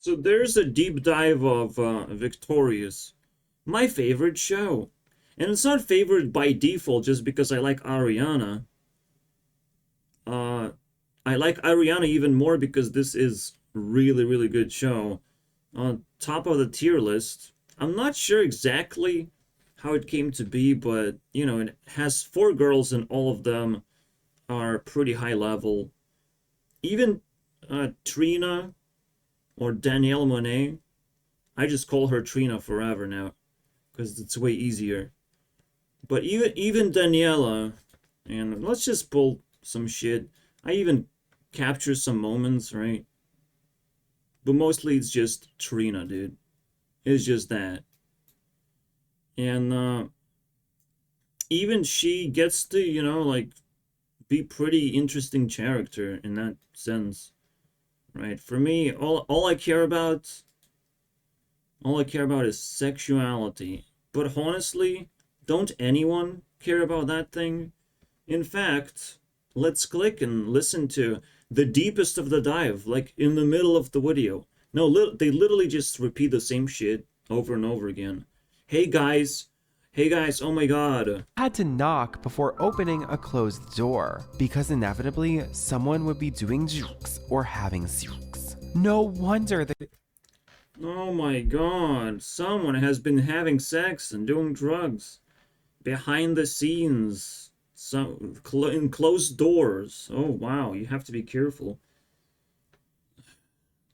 So there's a deep dive of Victorious, my favorite show. And it's not favorite by default just because I like Ariana. Uh, I like Ariana even more because this is really, really good show. On top of the tier list. I'm not sure exactly how it came to be, but you know, it has four girls and all of them are pretty high level. Even Trina or Danielle Monet, I just call her Trina forever now because it's way easier. But even Daniela, and let's just pull some shit. I even capture some moments, right? But mostly it's just Trina, dude. It's just that. And even she gets to, you know, like be pretty interesting character in that sense, right? For me, all I care about is sexuality. But honestly, don't anyone care about that thing? In fact, let's click and listen to the deepest of the dive, like in the middle of the video. No, they literally just repeat the same shit over and over again. Hey guys, hey guys, oh my god. Had to knock before opening a closed door because inevitably someone would be doing jokes or having sex. No wonder that Oh my god, someone has been having sex and doing drugs behind the scenes, in closed doors. Oh wow, you have to be careful.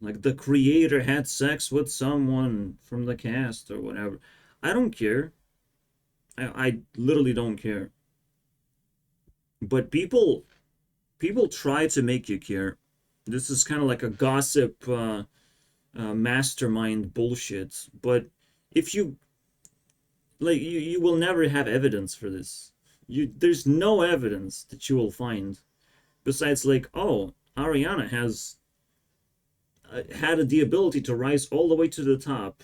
Like the creator had sex with someone from the cast or whatever. I don't care. I literally don't care. But people try to make you care. This is kind of like a gossip mastermind bullshit. But if you like, you will never have evidence for this. There's no evidence that you will find besides like, oh, Ariana has had the ability to rise all the way to the top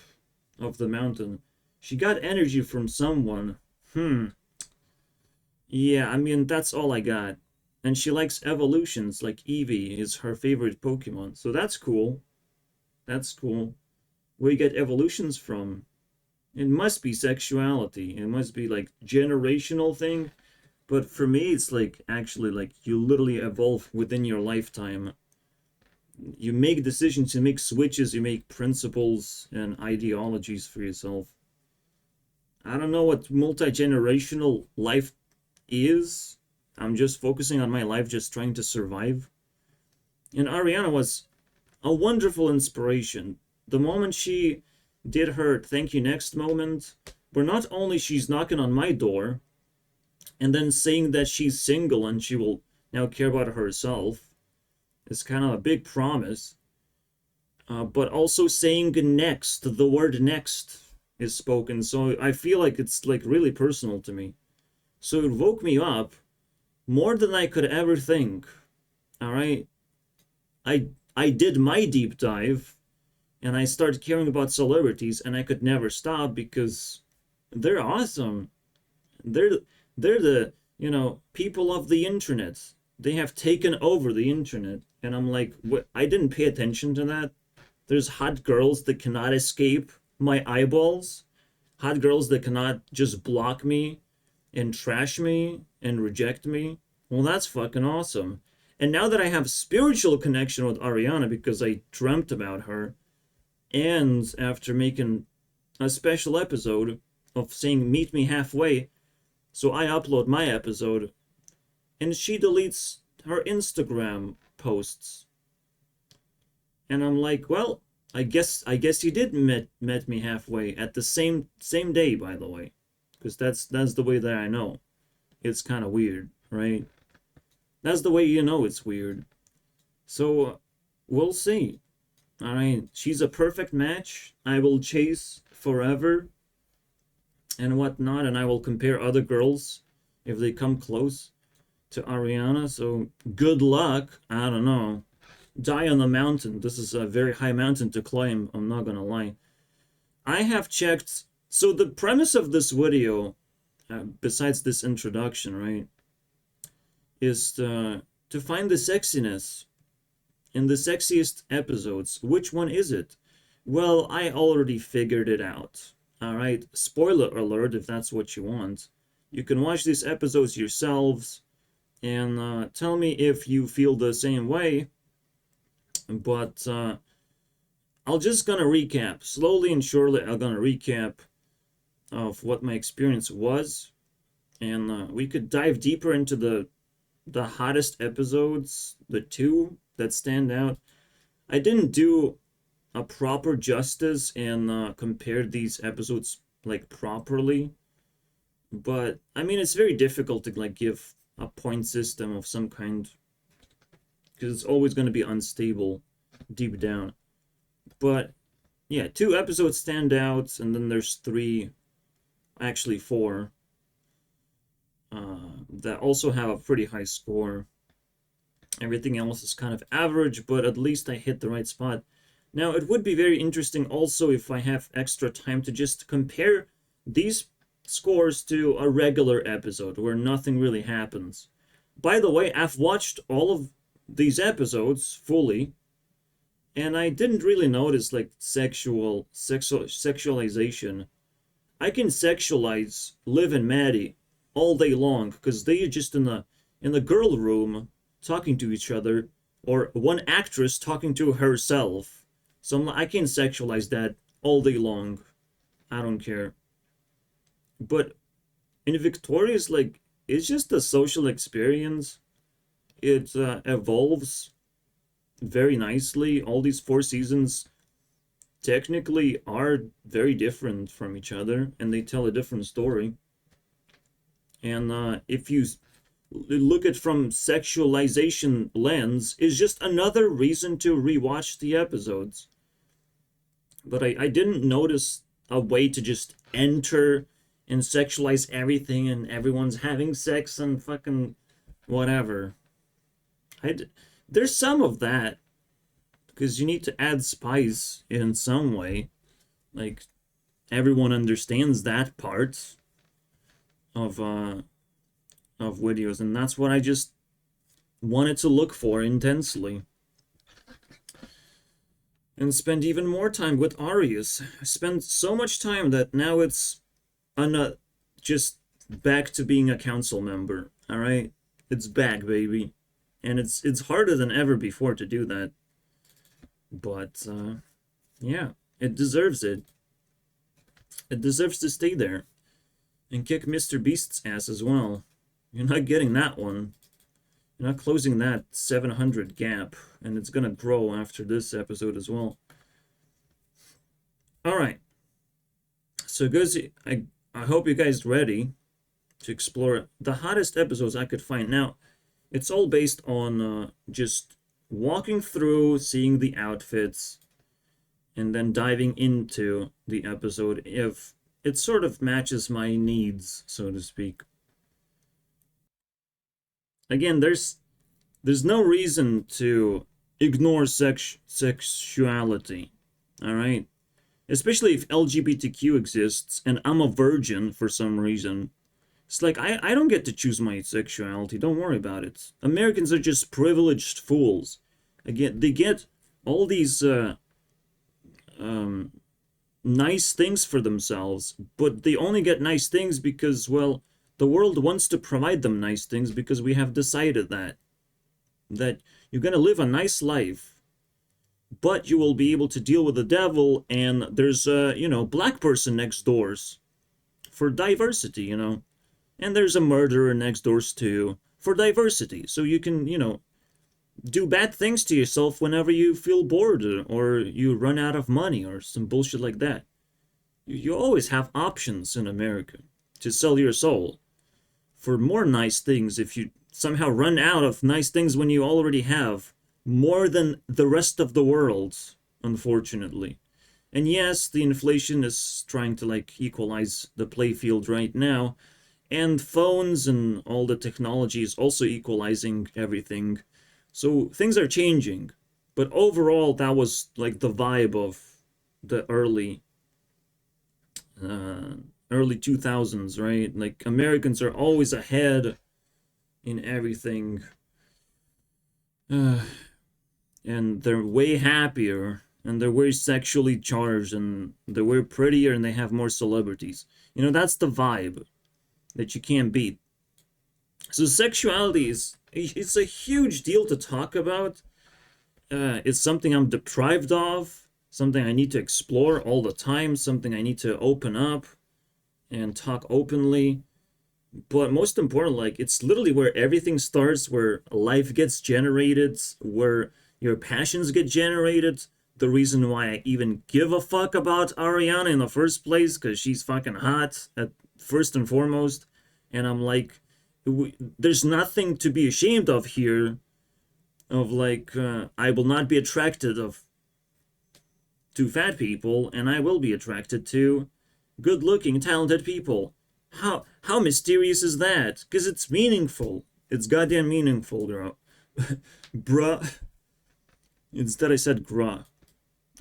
of the mountain. She got energy from someone. Hmm. Yeah, I mean, that's all I got. And she likes evolutions, like Eevee is her favorite Pokemon. So that's cool. That's cool. Where you get evolutions from? It must be sexuality. It must be like generational thing. But for me, it's like actually like you literally evolve within your lifetime. You make decisions, you make switches, you make principles and ideologies for yourself. I don't know what multi-generational life is. I'm just focusing on my life, just trying to survive. And Ariana was a wonderful inspiration. The moment she did her thank you next moment, where not only she's knocking on my door and then saying that she's single and she will now care about herself, is kind of a big promise. But also saying next, the word next is spoken. So I feel like it's like really personal to me. So it woke me up more than I could ever think. All right. I did my deep dive and I started caring about celebrities and I could never stop because they're awesome. They're they're the, you know, people of the internet. They have taken over the internet and I'm like, what? I didn't pay attention to that. There's hot girls that cannot escape my eyeballs. Hot girls that cannot just block me and trash me and reject me. Well, that's fucking awesome. And now that I have spiritual connection with Ariana because I dreamt about her, and after making a special episode of saying meet me halfway, so I upload my episode, and she deletes her Instagram posts. And I'm like, well, I guess you did met me halfway at the same day, by the way, because that's the way that I know. It's kind of weird, right? That's the way you know it's weird. So we'll see. All right, she's a perfect match. I will chase forever and whatnot, and I will compare other girls if they come close to Ariana. So good luck. I don't know. Die on the mountain. This is a very high mountain to climb. I'm not gonna lie. I have checked. So the premise of this video, besides this introduction, right, is to find the sexiness in the sexiest episodes. Which one is it? Well, I already figured it out. Alright, spoiler alert if that's what you want. You can watch these episodes yourselves and tell me if you feel the same way. But I'll just gonna recap. Slowly and surely, I'm gonna recap of what my experience was. And we could dive deeper into the hottest episodes, the two that stand out. I didn't do a proper justice and compared these episodes like properly, but I mean it's very difficult to like give a point system of some kind because it's always going to be unstable deep down. But yeah, two episodes stand out, and then there's three, actually four, that also have a pretty high score. Everything else is kind of average, but at least I hit the right spot. Now, it would be very interesting also if I have extra time to just compare these scores to a regular episode where nothing really happens. By the way, I've watched all of these episodes fully, and I didn't really notice like sexualization. I can sexualize Liv and Maddie all day long because they are just in the girl room talking to each other, or one actress talking to herself. So I can sexualize that all day long. I don't care. But in Victoria's, like, it's just a social experience. It evolves very nicely. All these four seasons technically are very different from each other, and they tell a different story. And if you look at from sexualization lens, is just another reason to rewatch the episodes. But I didn't notice a way to just enter and sexualize everything and everyone's having sex and fucking whatever. There's some of that because you need to add spice in some way. Like everyone understands that part of videos, and that's what I just wanted to look for intensely. And spend even more time with Arius. I spent so much time that now it's just back to being a council member. All right, it's back, baby, and it's harder than ever before to do that. But yeah, it deserves it. It deserves to stay there and kick Mr. Beast's ass as well. You're not getting that one. You're not closing that 700 gap, and it's gonna grow after this episode as well. Alright. So guys, I hope you guys ready to explore the hottest episodes I could find. Now, it's all based on just walking through, seeing the outfits, and then diving into the episode if it sort of matches my needs, so to speak. Again, there's no reason to ignore sexuality, all right? Especially if LGBTQ exists and I'm a virgin for some reason. It's like, I don't get to choose my sexuality. Don't worry about it. Americans are just privileged fools. Again, they get all these nice things for themselves, but they only get nice things because, well, the world wants to provide them nice things because we have decided that you're going to live a nice life, but you will be able to deal with the devil, and there's a, black person next doors for diversity, and there's a murderer next doors too for diversity. So you can, do bad things to yourself whenever you feel bored or you run out of money or some bullshit like that. You always have options in America to sell your soul for more nice things if you somehow run out of nice things when you already have more than the rest of the world, unfortunately. And yes, the inflation is trying to like equalize the playfield right now, and phones and all the technology is also equalizing everything. So things are changing, but overall that was like the vibe of the early 2000s, right? Like Americans are always ahead in everything, and they're way happier and they're very sexually charged, and they're way prettier, and they have more celebrities. You know, that's the vibe that you can't beat. So sexuality it's a huge deal to talk about. It's something I'm deprived of, something I need to explore all the time, something I need to open up and talk openly. But most important, like, it's literally where everything starts, where life gets generated, where your passions get generated. The reason why I even give a fuck about Ariana in the first place, because she's fucking hot at first and foremost. And I'm like, there's nothing to be ashamed of here. Of like, I will not be attracted to fat people, and I will be attracted to good-looking, talented people. How mysterious is that? Because it's meaningful. It's goddamn meaningful, bro. Bruh. Instead I said gruh.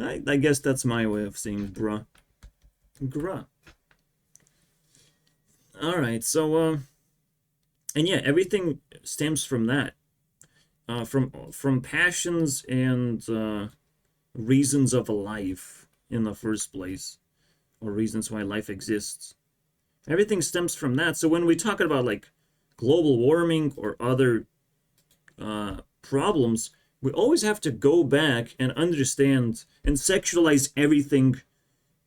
I guess that's my way of saying bruh. Gruh. Alright, so, and yeah, everything stems from that. From passions and reasons of life in the first place, or reasons why life exists. Everything stems from that. So when we talk about like global warming or other problems, we always have to go back and understand and sexualize everything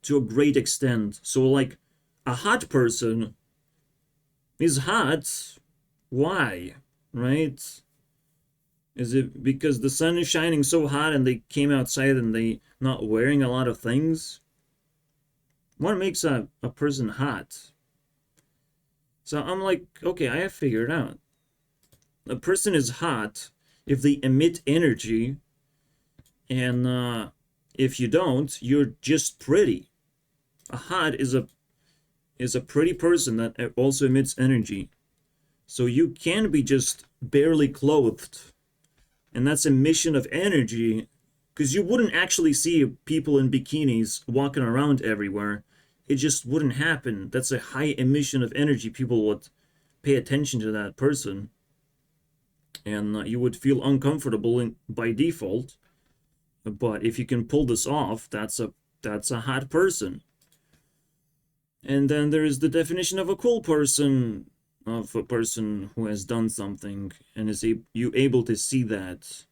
to a great extent. So like a hot person is hot. Why? Right? Is it because the sun is shining so hot and they came outside and they not wearing a lot of things? What makes a person hot? So I'm like, okay, I have figured out. A person is hot if they emit energy, and if you don't, you're just pretty. A hot is a pretty person that also emits energy. So you can be just barely clothed, and that's emission of energy, because you wouldn't actually see people in bikinis walking around everywhere. It just wouldn't happen. That's a high emission of energy. People would pay attention to that person, and you would feel uncomfortable by default. But if you can pull this off, that's a hot person. And then there is the definition of a cool person, of a person who has done something and is you able to see that.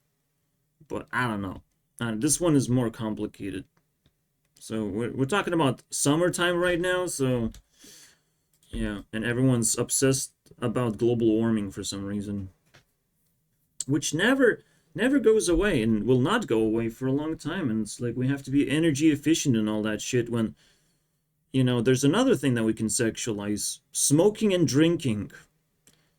But I don't know. This one is more complicated. So we're talking about summertime right now, so yeah, and everyone's obsessed about global warming for some reason, which never goes away and will not go away for a long time. And it's like we have to be energy efficient and all that shit. When, you know, there's another thing that we can sexualize: smoking and drinking.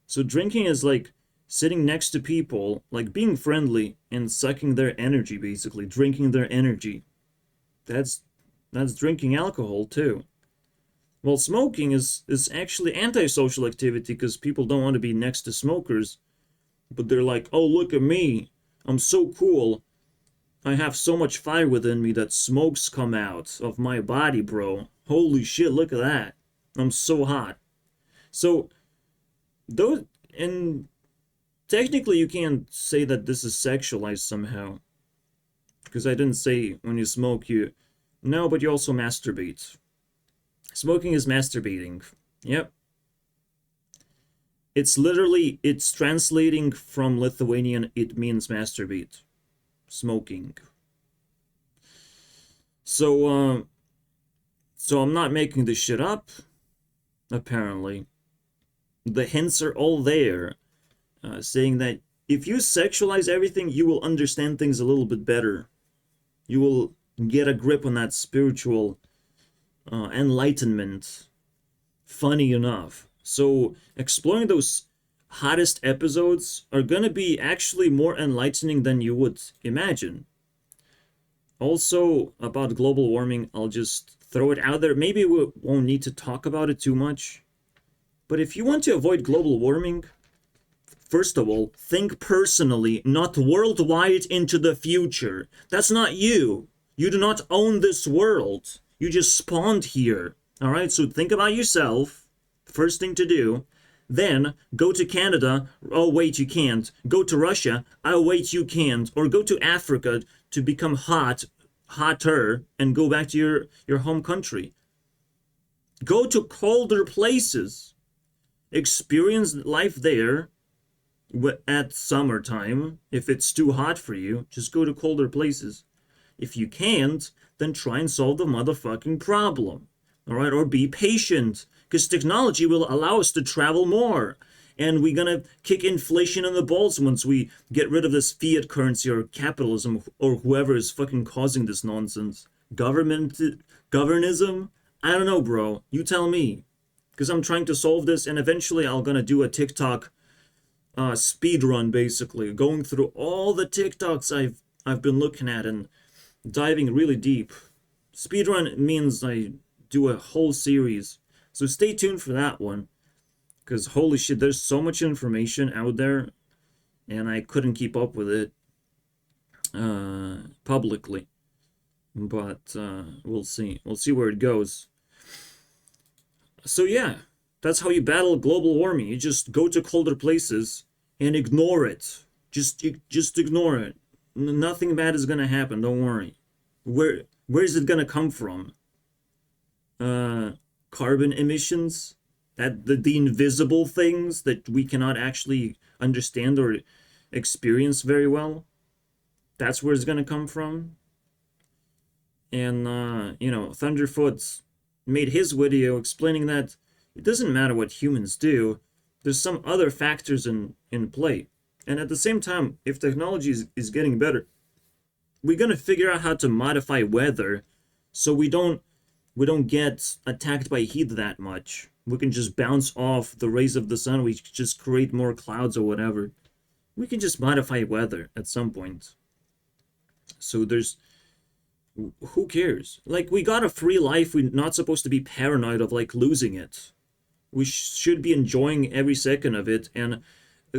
So drinking is like sitting next to people, like being friendly and sucking their energy, basically drinking their energy. That's drinking alcohol too. Well, smoking is actually antisocial activity, because people don't want to be next to smokers, but they're like, oh, look at me, I'm so cool, I have so much fire within me that smokes come out of my body, bro. Holy shit, look at that, I'm so hot. So those, and technically you can't say that this is sexualized somehow, because I didn't say when you smoke you... No, but you also masturbate. Smoking is masturbating. Yep. It's translating from Lithuanian, it means masturbate. Smoking. So I'm not making this shit up, apparently. The hints are all there, saying that if you sexualize everything, you will understand things a little bit better. You will get a grip on that spiritual enlightenment. Funny enough. So exploring those hottest episodes are gonna be actually more enlightening than you would imagine. Also, about global warming, I'll just throw it out there. Maybe we won't need to talk about it too much. But if you want to avoid global warming, first of all, think personally, not worldwide into the future. That's not you. You do not own this world. You just spawned here. Alright, so think about yourself. First thing to do. Then, go to Canada. Oh, wait, you can't. Go to Russia. Oh, wait, you can't. Or go to Africa to become hot hotter and go back to your home country. Go to colder places. Experience life there at summertime. If it's too hot for you, just go to colder places. If you can't, then try and solve the motherfucking problem. All right? Or be patient, because technology will allow us to travel more. And we're gonna kick inflation in the balls once we get rid of this fiat currency or capitalism or whoever is fucking causing this nonsense. Governism? I don't know, bro. You tell me. Because I'm trying to solve this, and eventually I'm gonna do a TikTok speed run, basically, going through all the TikToks I've been looking at and diving really deep. Speedrun means I do a whole series, so stay tuned for that one. Because holy shit, there's so much information out there, and I couldn't keep up with it publicly. But we'll see. We'll see where it goes. So yeah, that's how you battle global warming. You just go to colder places and ignore it. Just ignore it. Nothing bad is gonna happen. Don't worry. Where's it gonna come from? Carbon emissions? That the invisible things that we cannot actually understand or experience very well. That's where it's gonna come from. And you know, Thunderfoot made his video explaining that it doesn't matter what humans do. There's some other factors in play. And at the same time, if technology is getting better, we're gonna figure out how to modify weather so we don't get attacked by heat that much. We can just bounce off the rays of the sun. We just create more clouds or whatever. We can just modify weather at some point. So who cares? Like, we got a free life. We're not supposed to be paranoid of like losing it. We should be enjoying every second of it, and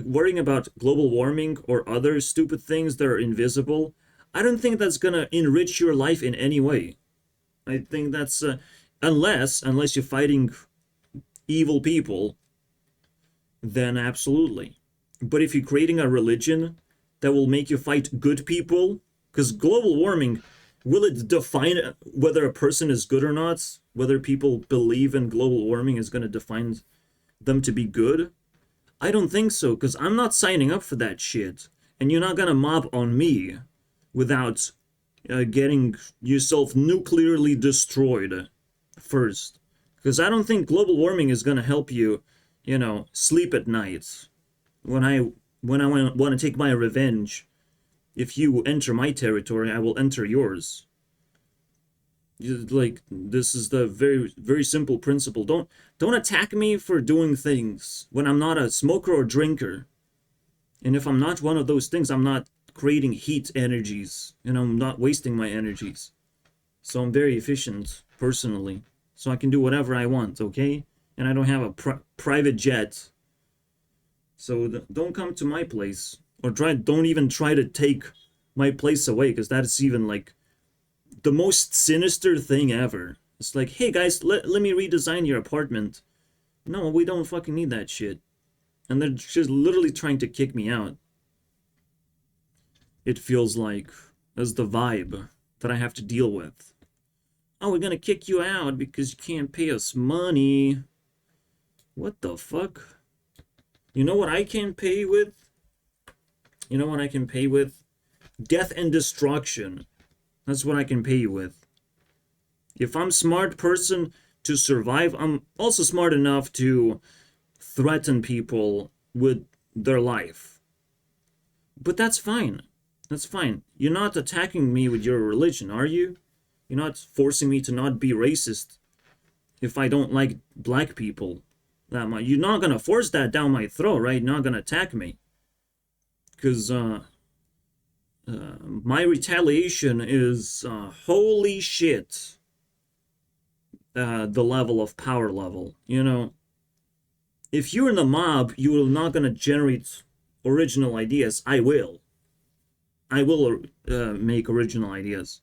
worrying about global warming or other stupid things that are invisible, I don't think that's gonna enrich your life in any way. I think that's unless you're fighting evil people, then absolutely. But if you're creating a religion that will make you fight good people, because global warming, will it define whether a person is good or not? Whether people believe in global warming is going to define them to be good? I don't think so, because I'm not signing up for that shit. And you're not going to mob on me without getting yourself nuclearly destroyed first. Because I don't think global warming is going to help you, you know, sleep at night. When I want to take my revenge, if you enter my territory, I will enter yours. Like, this is the very, very simple principle. Don't attack me for doing things when I'm not a smoker or drinker. And if I'm not one of those things, I'm not creating heat energies. And I'm not wasting my energies. So I'm very efficient, personally. So I can do whatever I want, okay? And I don't have a private jet. So don't come to my place. Or don't even try to take my place away, because that is even like the most sinister thing ever. It's like, hey guys, let me redesign your apartment. No, we don't fucking need that shit. And they're just literally trying to kick me out. It feels like as the vibe that I have to deal with. Oh, we're gonna kick you out because you can't pay us money. What the fuck? You know what I can pay with? You know what I can pay with? Death and destruction. That's what I can pay you with. If I'm a smart person to survive, I'm also smart enough to threaten people with their life. But that's fine. That's fine. You're not attacking me with your religion, are you? You're not forcing me to not be racist if I don't like black people that much. You're not gonna force that down my throat, right? You're not gonna attack me. Because my retaliation is holy shit. The level of power level. You know, if you're in the mob, you're not gonna generate original ideas. I will make original ideas.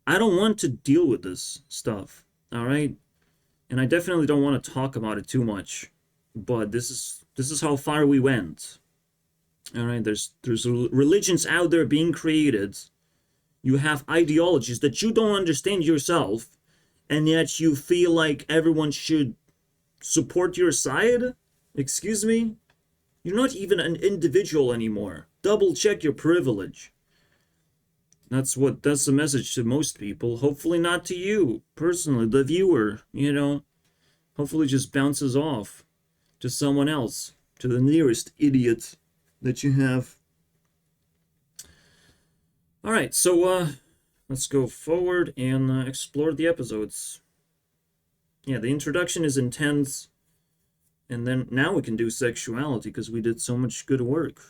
I don't want to deal with this stuff, all right? And I definitely don't want to talk about it too much. But this is how far we went. All right, there's religions out there being created You have ideologies that you don't understand yourself, and yet you feel like everyone should support your side? Excuse me? You're not even an individual anymore. Double check your privilege. That's the message to most people. Hopefully not to you, personally, the viewer, you know. Hopefully just bounces off to someone else, to the nearest idiot that you have. Alright, so let's go forward and explore the episodes. Yeah, the introduction is intense. And then now we can do sexuality because we did so much good work.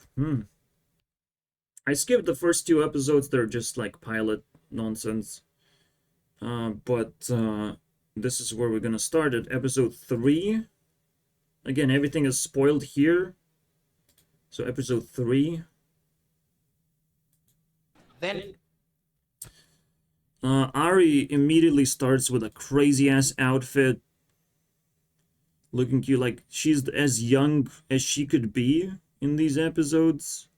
I skipped the first 2 episodes. They're just like pilot nonsense. But this is where we're gonna start at episode 3. Again, everything is spoiled here. So episode 3. Then Ari immediately starts with a crazy-ass outfit. Looking cute, like she's as young as she could be in these episodes.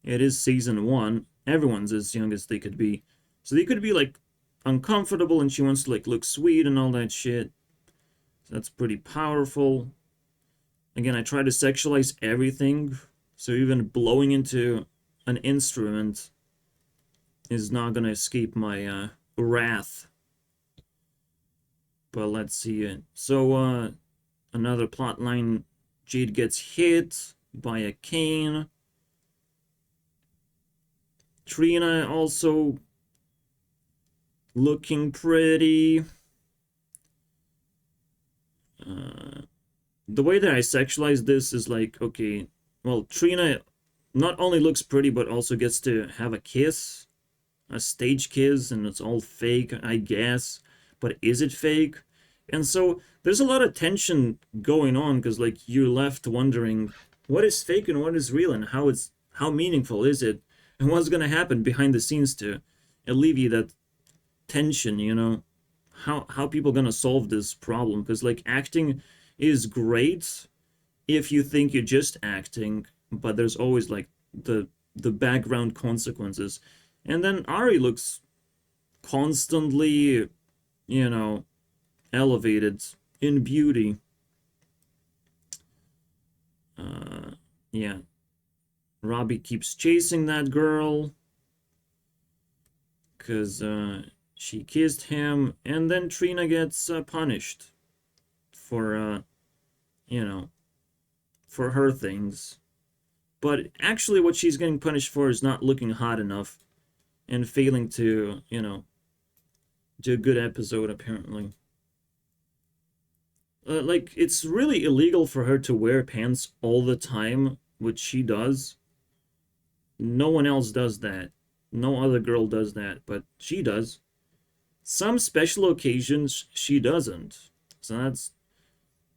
It is season 1. Everyone's as young as they could be. So they could be like uncomfortable and she wants to like look sweet and all that shit. So that's pretty powerful. Again, I try to sexualize everything. So even blowing into an instrument is not gonna escape my wrath. But let's see it. So another plotline, Jade gets hit by a cane. Trina also looking pretty. The way that I sexualize this is like, okay, well, Trina not only looks pretty, but also gets to have a kiss. A stage kiss, and it's all fake, I guess. But is it fake? And so there's a lot of tension going on because like you're left wondering what is fake and what is real and how meaningful is it and what's gonna happen behind the scenes to alleviate that tension, you know? How people gonna solve this problem? Because like acting is great if you think you're just acting, but there's always like the background consequences. And then Ari looks constantly, you know, elevated in beauty. Yeah. Robbie keeps chasing that girl because she kissed him, and then Trina gets punished for, you know, for her things. But actually what she's getting punished for is not looking hot enough and failing to, you know, do a good episode, apparently. Like, it's really illegal for her to wear pants all the time, which she does. No one else does that. No other girl does that, but she does. Some special occasions, she doesn't. So that's...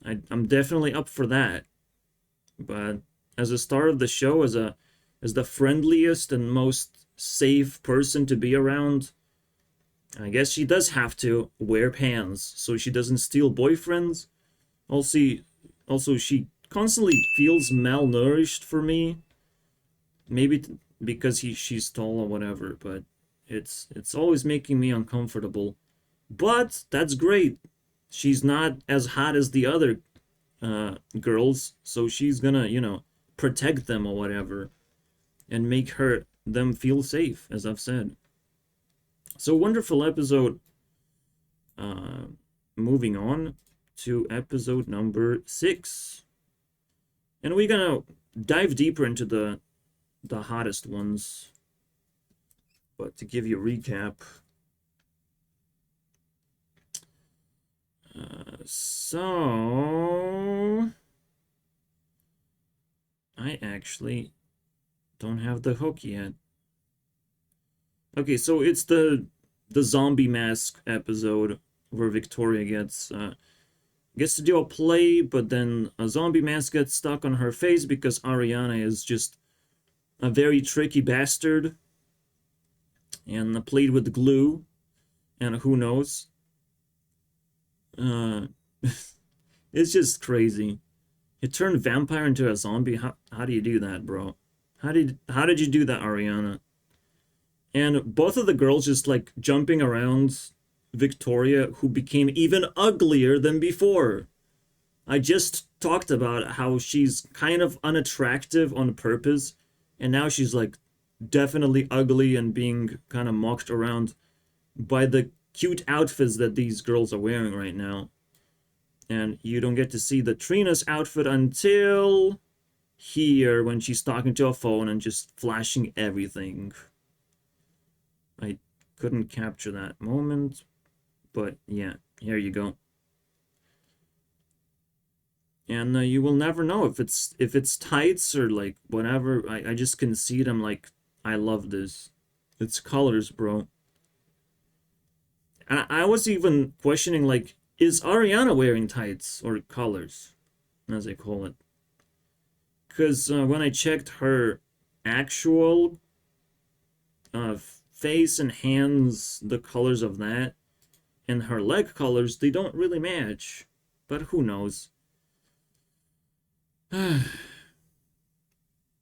I'm definitely up for that. But as a star of the show, as the friendliest and most safe person to be around, I guess she does have to wear pants so she doesn't steal boyfriends. Also, she constantly feels malnourished for me. Maybe because she's tall or whatever, but it's always making me uncomfortable. But that's great. She's not as hot as the other girls, so she's gonna, you know, protect them or whatever and make them feel safe, as I've said. So wonderful episode. Moving on to episode number 6. And we're gonna dive deeper into the hottest ones. But to give you a recap, so I actually don't have the hook yet. Okay, so it's the zombie mask episode where Victoria gets to do a play, but then a zombie mask gets stuck on her face because Ariana is just a very tricky bastard and played with glue, and who knows. It's just crazy. You turn vampire into a zombie. How do you do that, bro? How did you do that, Ariana? And both of the girls just like jumping around Victoria, who became even uglier than before. I just talked about how she's kind of unattractive on purpose, and now she's like definitely ugly and being kind of mocked around by the cute outfits that these girls are wearing right now. And you don't get to see the Trina's outfit until here when she's talking to a phone and just flashing everything. I couldn't capture that moment, but yeah, here you go. And you will never know if it's tights or like whatever. I just can see them like, I love this. It's colors, bro. I was even questioning like, is Ariana wearing tights or colors, as they call it? Because when I checked her actual face and hands, the colors of that, and her leg colors, they don't really match. But who knows? And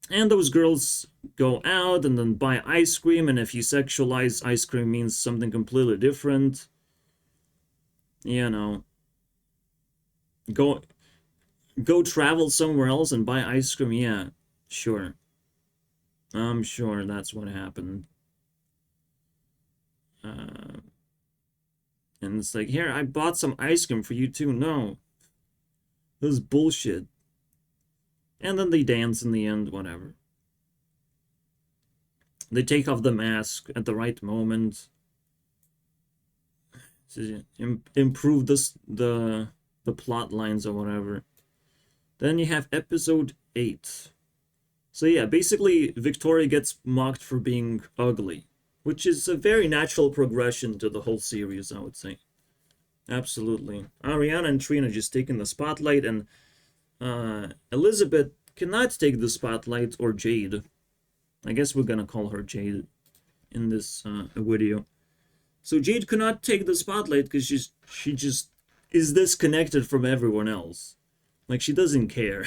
those girls go out and then buy ice cream, and if you sexualize, ice cream means something completely different. You know, go travel somewhere else and buy ice cream. Yeah, sure. I'm sure that's what happened. And it's like, here, I bought some ice cream for you too. No, this is bullshit. And then they dance in the end, whatever. They take off the mask at the right moment to improve the plot lines or whatever. Then you have episode 8. So yeah, basically Victoria gets mocked for being ugly, which is a very natural progression to the whole series, I would say. Absolutely. Ariana and Trina just taking the spotlight, and Elizabeth cannot take the spotlight, or Jade. I guess we're gonna call her Jade in this video. So Jade cannot take the spotlight because she just is disconnected from everyone else. Like, she doesn't care.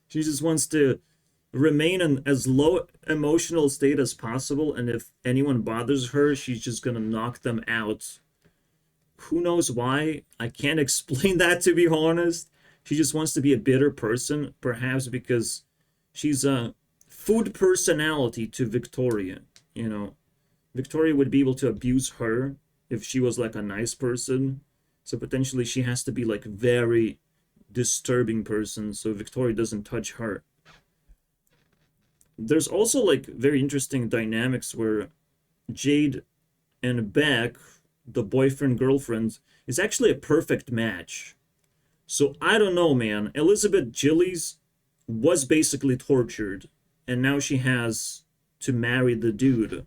She just wants to remain in as low emotional state as possible, and if anyone bothers her, she's just gonna knock them out. Who knows why? I can't explain that, to be honest. She just wants to be a bitter person, perhaps because she's a food personality to Victoria. You know, Victoria would be able to abuse her if she was like a nice person. So potentially she has to be like very disturbing person so Victoria doesn't touch her. There's also like very interesting dynamics where Jade and Beck, the boyfriend girlfriend, is actually a perfect match. So I don't know, man. Elizabeth Gillies was basically tortured, and now she has to marry the dude,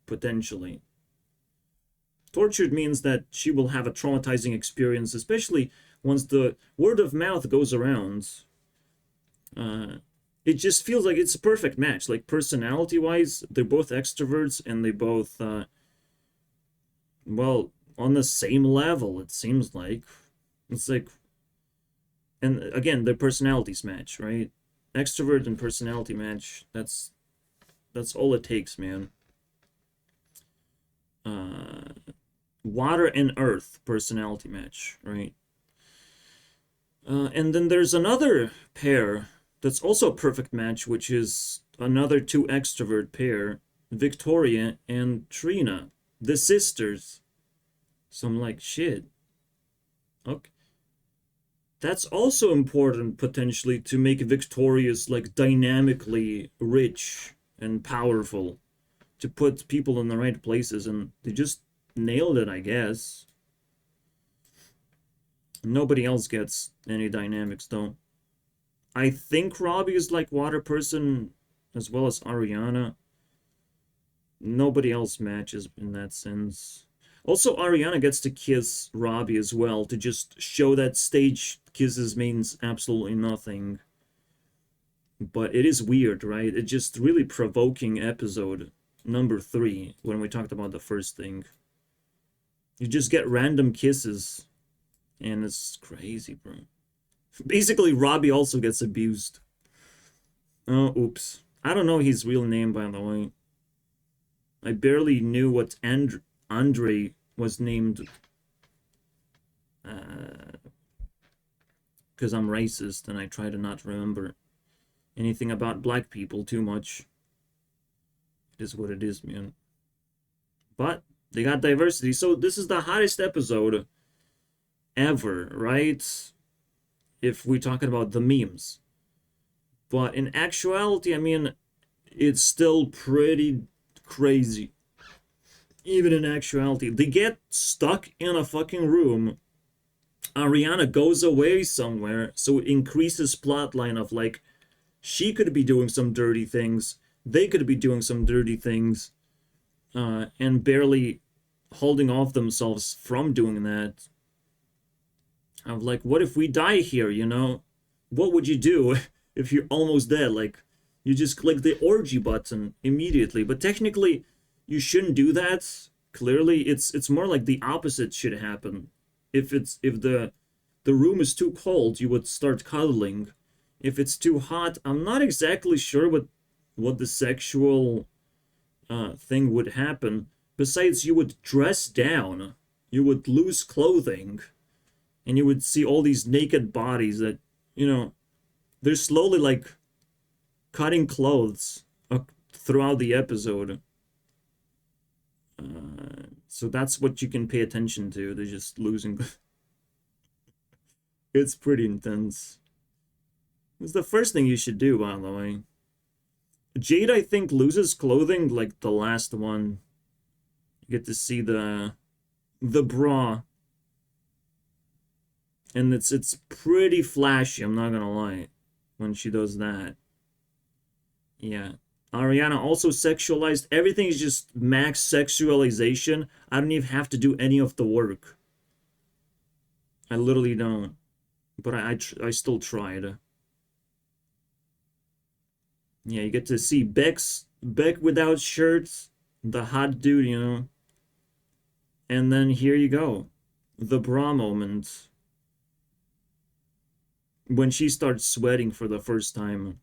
potentially. Tortured means that she will have a traumatizing experience, especially once the word of mouth goes around. It just feels like it's a perfect match. Like, personality-wise, they're both extroverts, and they both, well, on the same level, it seems like. It's like, and again, their personalities match, right? Extrovert and personality match, that's all it takes, man. Water and earth personality match, right? And then there's another pair that's also a perfect match, which is another two extrovert pair, Victoria and Trina, the sisters. So I'm like, shit. Okay. That's also important, potentially, to make Victoria's like dynamically rich and powerful, to put people in the right places, and they just nailed it, I guess. Nobody else gets any dynamics, though. I think Robbie is like water person, as well as Ariana. Nobody else matches in that sense. Also, Ariana gets to kiss Robbie as well, to just show that stage kisses means absolutely nothing. But it is weird, right? It's just really provoking episode number 3, when we talked about the first thing. You just get random kisses, and it's crazy, bro. Basically, Robbie also gets abused. Oh, oops. I don't know his real name, by the way. I barely knew what Andre was named. Because I'm racist and I try to not remember anything about black people too much. It is what it is, man. But they got diversity. So this is the hottest episode ever, right? If we're talking about the memes. But in actuality, I mean, it's still pretty crazy. Even in actuality. They get stuck in a fucking room. Ariana goes away somewhere, so it increases plotline of like, she could be doing some dirty things, they could be doing some dirty things, and barely holding off themselves from doing that. Of like, what if we die here, you know? What would you do if you're almost dead? Like, you just click the orgy button immediately. But technically, you shouldn't do that. Clearly, it's more like the opposite should happen. If the room is too cold, you would start cuddling. If it's too hot, I'm not exactly sure what the sexual thing would happen. Besides, you would dress down, you would lose clothing, and you would see all these naked bodies that, you know, they're slowly like cutting clothes throughout the episode. So that's what you can pay attention to. They're just losing. It's pretty intense. It's the first thing you should do, by the way. Jade, I think, loses clothing like the last one. You get to see the bra. And it's pretty flashy, I'm not gonna lie, when she does that. Yeah. Ariana also sexualized. Everything is just max sexualization. I don't even have to do any of the work. I literally don't. But I still tried. Yeah, you get to see Beck without shirts, the hot dude, you know. And then here you go. The bra moment. When she starts sweating for the first time.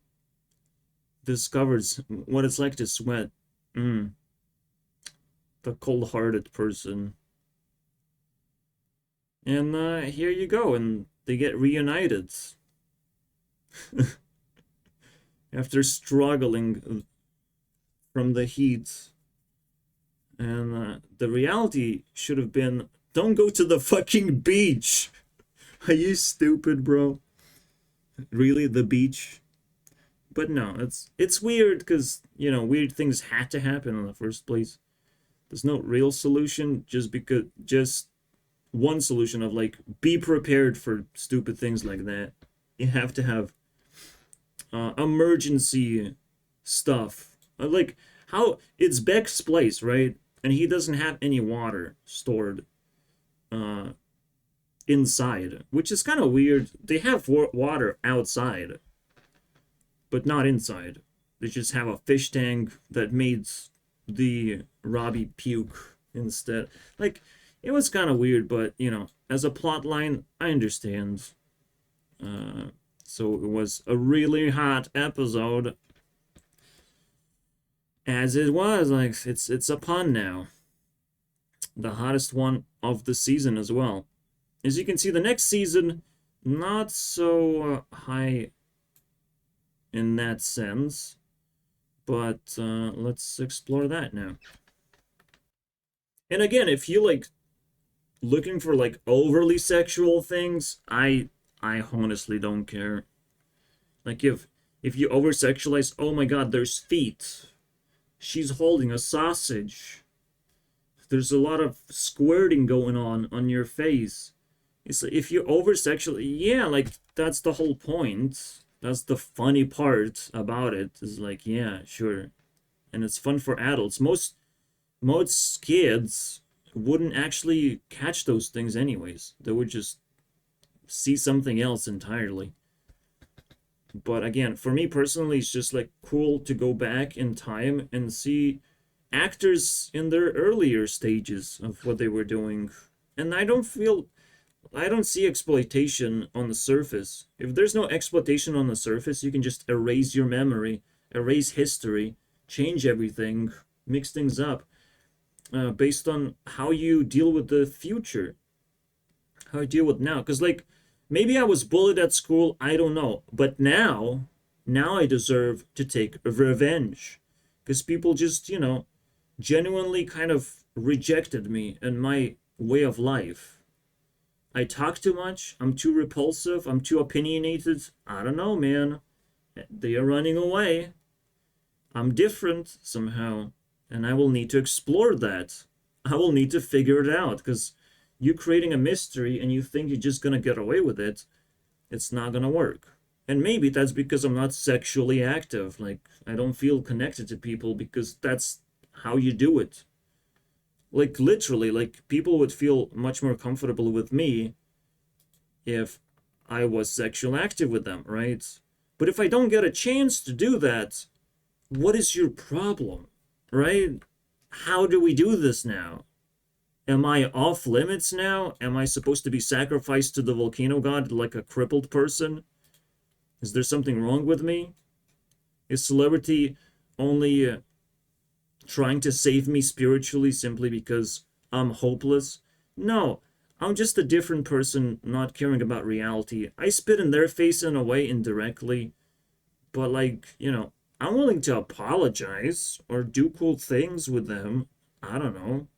Discovers what it's like to sweat. The cold-hearted person. And here you go, and they get reunited. After struggling from the heat. And the reality should have been, don't go to the fucking beach. Are you stupid, bro? Really, the beach? But no, it's weird because, you know, weird things had to happen in the first place. There's no real solution, just one solution of like, be prepared for stupid things like that. You have to have emergency stuff. Like, how it's Beck's place, right? And he doesn't have any water stored inside, which is kind of weird. They have water outside, but not inside. They just have a fish tank that made the Robbie puke instead. Like, it was kind of weird, but, you know, as a plot line, I understand. So it was a really hot episode. As it was, like, it's a pun now. The hottest one of the season as well. As you can see, the next season, not so high in that sense. But let's explore that now. And again, if you like looking for like overly sexual things, I honestly don't care. Like if you over sexualize, oh my god, there's feet. She's holding a sausage. There's a lot of squirting going on your face. It's like, if you over sexualize, yeah, like that's the whole point. That's the funny part about it. Is like, yeah, sure. And it's fun for adults. Most kids wouldn't actually catch those things anyways. They would just see something else entirely. But again, for me personally, it's just like cool to go back in time and see actors in their earlier stages of what they were doing. And I don't see exploitation on the surface. If there's no exploitation on the surface, you can just erase your memory, erase history, change everything, mix things up based on how you deal with the future, how you deal with now. Because, like, maybe I was bullied at school, I don't know. But now I deserve to take revenge. Because people just, genuinely kind of rejected me and my way of life. I talk too much, I'm too repulsive, I'm too opinionated. I don't know, man. They are running away. I'm different somehow, and I will need to explore that. I will need to figure it out, because you creating a mystery and you think you're just gonna get away with it, it's not gonna work. And maybe that's because I'm not sexually active. Like, I don't feel connected to people because that's how you do it. Like, literally, like, people would feel much more comfortable with me if I was sexually active with them, right? But if I don't get a chance to do that, what is your problem, right? How do we do this now? Am I off limits now? Am I supposed to be sacrificed to the volcano god like a crippled person? Is there something wrong with me? Is celebrity only trying to save me spiritually simply because I'm hopeless? No, I'm just a different person not caring about reality. I spit in their face in a way indirectly, but, like, I'm willing to apologize or do cool things with them. I don't know.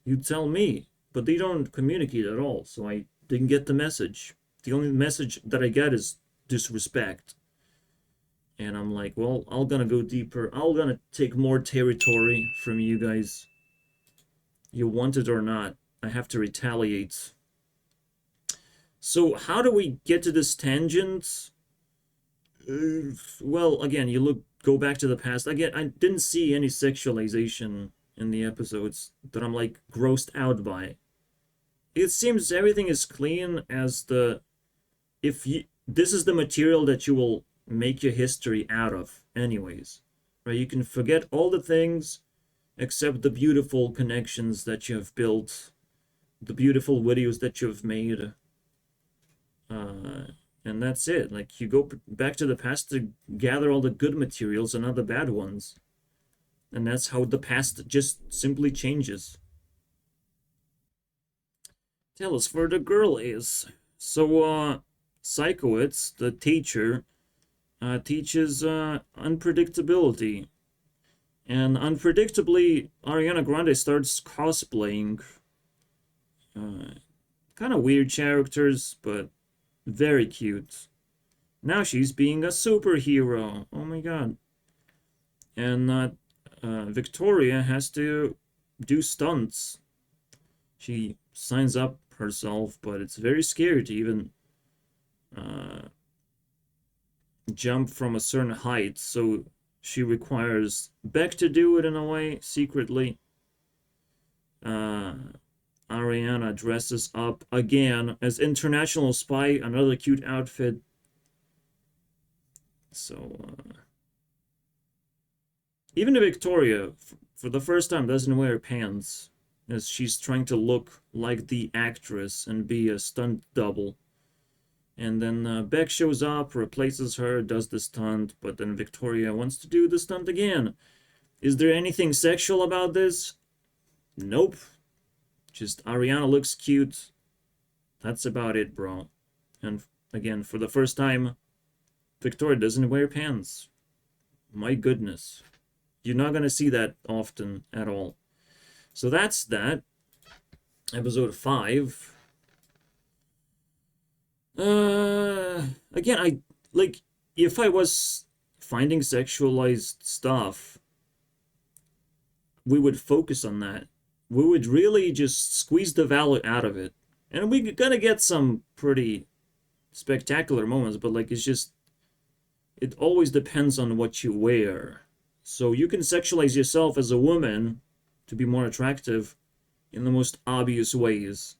You tell me. But they don't communicate at all, so I didn't get the message. The only message that I get is disrespect. And I'm like, well, I'm gonna go deeper. I'm gonna take more territory from you guys. You want it or not, I have to retaliate. So how do we get to this tangent? Well, again, go back to the past. Again, I didn't see any sexualization in the episodes that I'm, like, grossed out by. It seems everything is clean as if this is the material that you will make your history out of anyways, right? You can forget all the things except the beautiful connections that you have built, the beautiful videos that you have made, and that's it. Like, you go back to the past to gather all the good materials and not the bad ones, and that's how the past just simply changes. Tell us where the girl is. So, Psychowitz, the teacher, teaches unpredictability. And unpredictably, Ariana Grande starts cosplaying. Kind of weird characters, but very cute. Now she's being a superhero. Oh my god. And Victoria has to do stunts. She signs up herself, but it's very scary to even jump from a certain height, so she requires Beck to do it in a way, secretly. Ariana dresses up again as international spy, another cute outfit. So, even Victoria, for the first time, doesn't wear pants, as she's trying to look like the actress and be a stunt double. And then Beck shows up, replaces her, does the stunt, but then Victoria wants to do the stunt again. Is there anything sexual about this? Nope. Just Ariana looks cute. That's about it, bro. And again, for the first time, Victoria doesn't wear pants. My goodness. You're not gonna see that often at all. So that's that. Episode 5. Again, if I was finding sexualized stuff, we would focus on that. We would really just squeeze the value out of it. And we're gonna get some pretty spectacular moments, but, like, it always depends on what you wear. So you can sexualize yourself as a woman to be more attractive in the most obvious ways.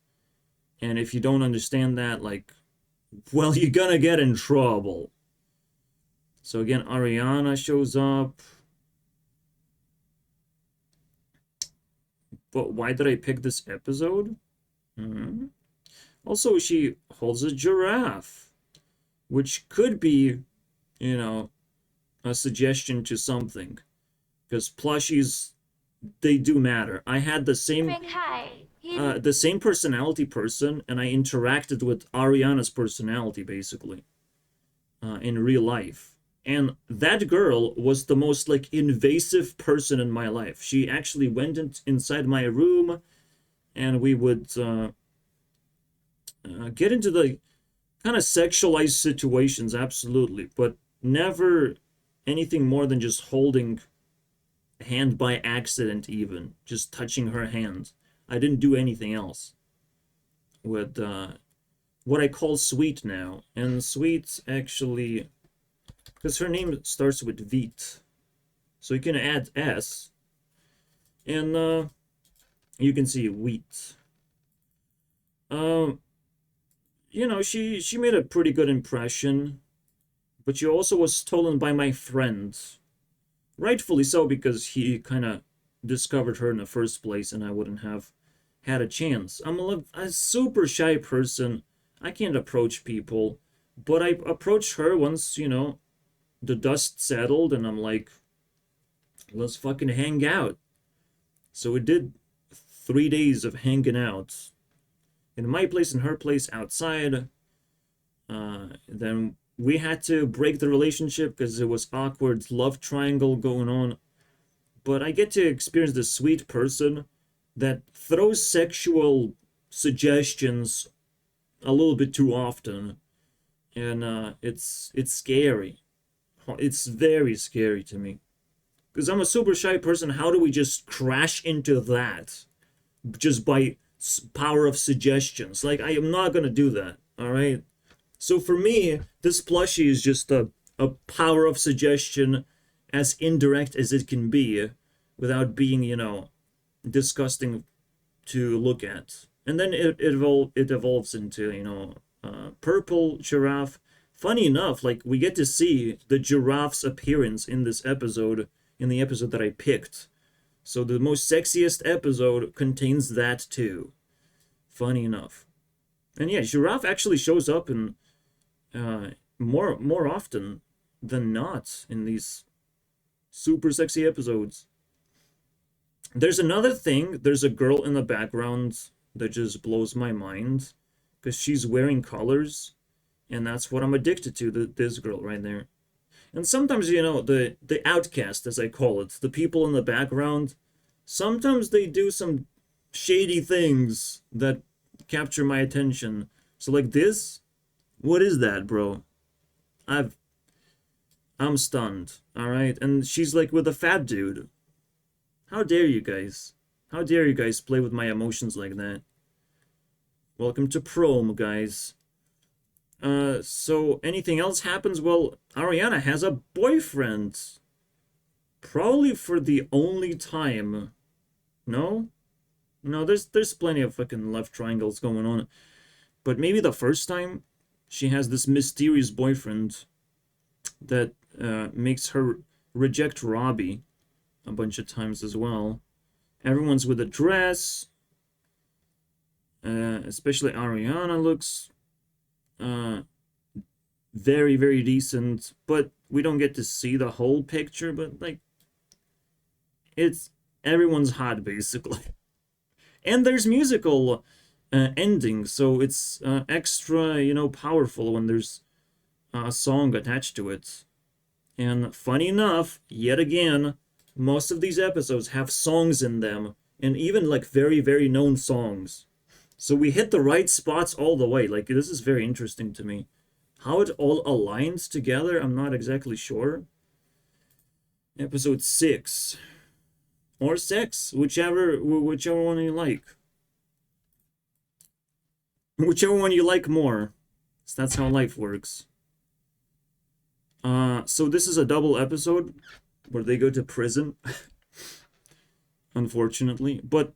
And if you don't understand that, like, well, you're gonna get in trouble. So again, Ariana shows up. But why did I pick this episode? Also, she holds a giraffe, which could be, a suggestion to something. Because plushies they do matter. I had the same personality person, and I interacted with Ariana's personality basically in real life. And that girl was the most like invasive person in my life. She actually went inside my room, and we would get into the kind of sexualized situations, absolutely, but never anything more than just holding hand by accident, even just touching her hand. I didn't do anything else with what I call Sweet now. And Sweet actually, because her name starts with Veet, so you can add S, and you can see Wheat. Um, you know, she made a pretty good impression, but she also was stolen by my friend. Rightfully so, because he kind of discovered her in the first place, and I wouldn't have had a chance. I'm a super shy person. I can't approach people, but I approached her once, you know, the dust settled, and I'm like, let's fucking hang out. So we did 3 days of hanging out in my place and her place outside. Then we had to break the relationship because it was awkward love triangle going on. But I get to experience this sweet person that throws sexual suggestions a little bit too often, and it's scary. It's very scary to me because I'm a super shy person. How do we just crash into that just by power of suggestions? Like, I am not gonna do that. All right. So for me, this plushie is just a power of suggestion as indirect as it can be without being, you know, disgusting to look at. And then it evolves into, you know, purple giraffe. Funny enough, like, we get to see the giraffe's appearance in this episode, in the episode that I picked. So the most sexiest episode contains that too. Funny enough. And yeah, giraffe actually shows up in more often than not in these super sexy episodes. There's another thing. There's a girl in the background that just blows my mind because she's wearing colors, and that's what I'm addicted to. This girl right there. And sometimes, you know, the outcast, as I call it, the people in the background, sometimes they do some shady things that capture my attention. So like this, what is that, bro? I'm stunned, all right? And she's like with a fat dude. How dare you guys? How dare you guys play with my emotions like that? Welcome to prom, guys. So anything else happens? Well, Ariana has a boyfriend. Probably for the only time. No? No, there's plenty of fucking love triangles going on. But maybe the first time she has this mysterious boyfriend that makes her reject Robbie a bunch of times as well. Everyone's with a dress. Especially Ariana looks very, very decent. But we don't get to see the whole picture. But, like, it's everyone's hot, basically. And there's musical endings, so it's extra, you know, powerful when there's a song attached to it. And funny enough, yet again, most of these episodes have songs in them, and even like very, very known songs. So we hit the right spots all the way. Like, this is very interesting to me. How it all aligns together, I'm not exactly sure. Episode 6. Or 6, whichever one you like. Whichever one you like more. So that's how life works. So this is a double episode where they go to prison. Unfortunately. But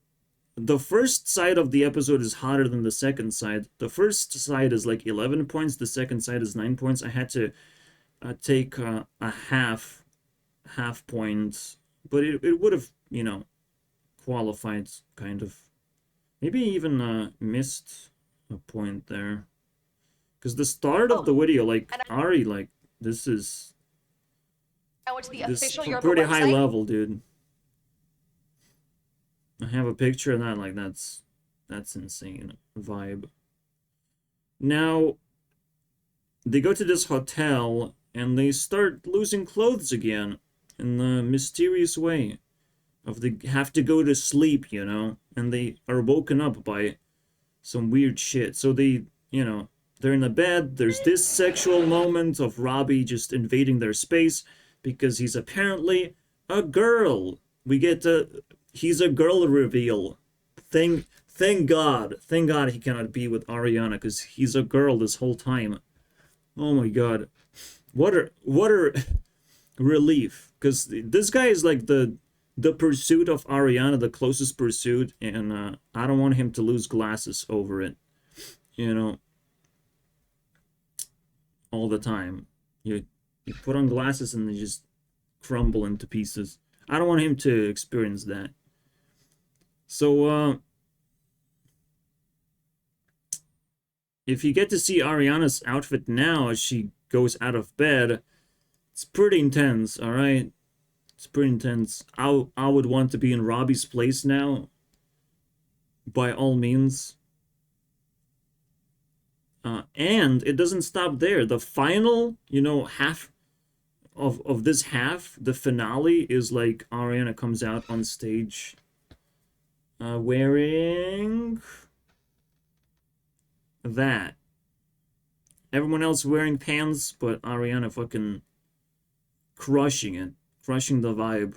the first side of the episode is hotter than the second side. The first side is like 11 points. The second side is 9 points. I had to take a half point. But it would have, you know, qualified, kind of. Maybe even missed a point there. Because the start of the video, like, Ari, like, this I went to the official Europa pretty website. high level, dude. I have a picture of that. Like that's insane vibe. Now they go to this hotel and they start losing clothes again in the mysterious way of they have to go to sleep, you know, and they are woken up by some weird shit. So they, you know, they're in a bed. There's this sexual moment of Robbie just invading their space because he's apparently a girl. We get he's a girl reveal. Thank God he cannot be with Ariana because he's a girl this whole time. Oh my God, what a relief, because this guy is like the pursuit of Ariana, the closest pursuit, and I don't want him to lose glasses over it, you know, all the time. You put on glasses and they just crumble into pieces. I don't want him to experience that. So if you get to see Ariana's outfit now as she goes out of bed, it's pretty intense, all right? It's pretty intense. I would want to be in Robbie's place now, by all means. And it doesn't stop there. The final, you know, half of this half, the finale, is like Ariana comes out on stage wearing that. Everyone else wearing pants, but Ariana fucking crushing it. Crushing the vibe.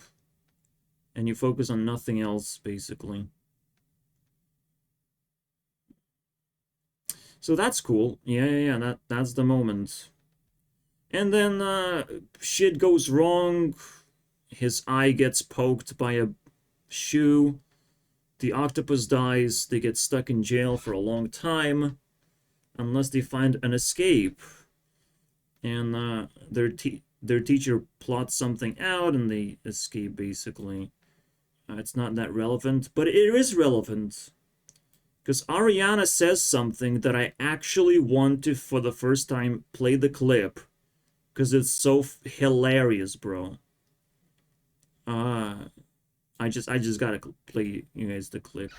And you focus on nothing else, basically. So that's cool. Yeah. That's the moment. And then shit goes wrong. His eye gets poked by a shoe. The octopus dies. They get stuck in jail for a long time. Unless they find an escape. And their teacher plots something out and they escape, basically. It's not that relevant, but it is relevant. Because Ariana says something that I actually want to, for the first time, play the clip. Because it's so hilarious, bro. I just gotta play you guys the clip.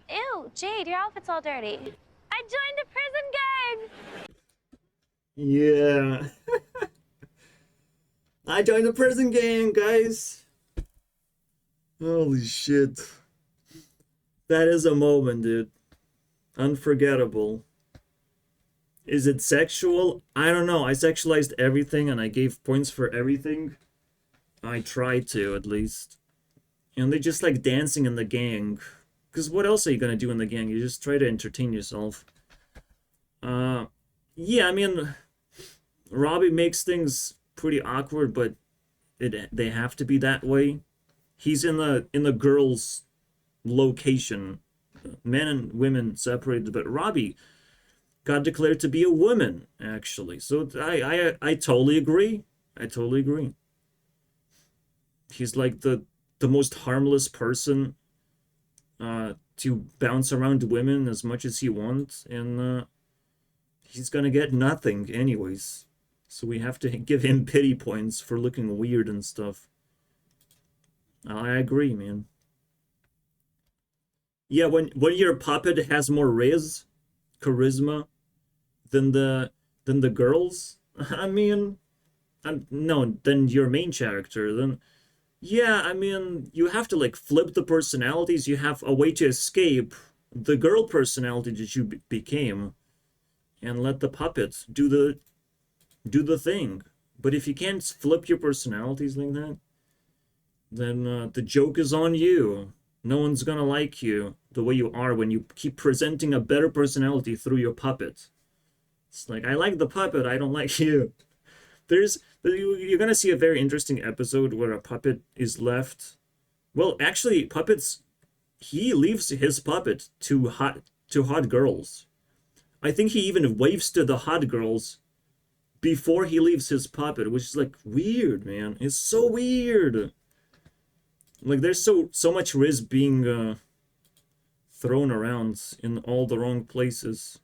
Ew, Jade, your outfit's all dirty. I joined a prison gang! Yeah. I joined the prison gang, guys. Holy shit. That is a moment, dude. Unforgettable. Is it sexual? I don't know. I sexualized everything and I gave points for everything. I tried to, at least. And they just like dancing in the gang. Because what else are you gonna do in the gang? You just try to entertain yourself. Yeah, I mean, Robbie makes things pretty awkward, but they have to be that way. He's in the girls' location, men and women separated, but Robbie got declared to be a woman, actually. So I totally agree. I totally agree. He's like the most harmless person to bounce around women as much as he wants, and he's gonna get nothing anyways. So we have to give him pity points for looking weird and stuff. I agree, man. Yeah, when your puppet has more charisma than the girls, I mean, no, than your main character, then yeah, I mean, you have to like flip the personalities. You have a way to escape the girl personality that you became, and let the puppet do the thing. But if you can't flip your personalities like that, then the joke is on you. No one's gonna like you the way you are when you keep presenting a better personality through your puppet. It's like, I like the puppet, I don't like you. You're gonna see a very interesting episode where a puppet is left. Well, actually, he leaves his puppet to hot girls. I think he even waves to the hot girls before he leaves his puppet, which is like weird, man. It's so weird. Like there's so much risk being thrown around in all the wrong places.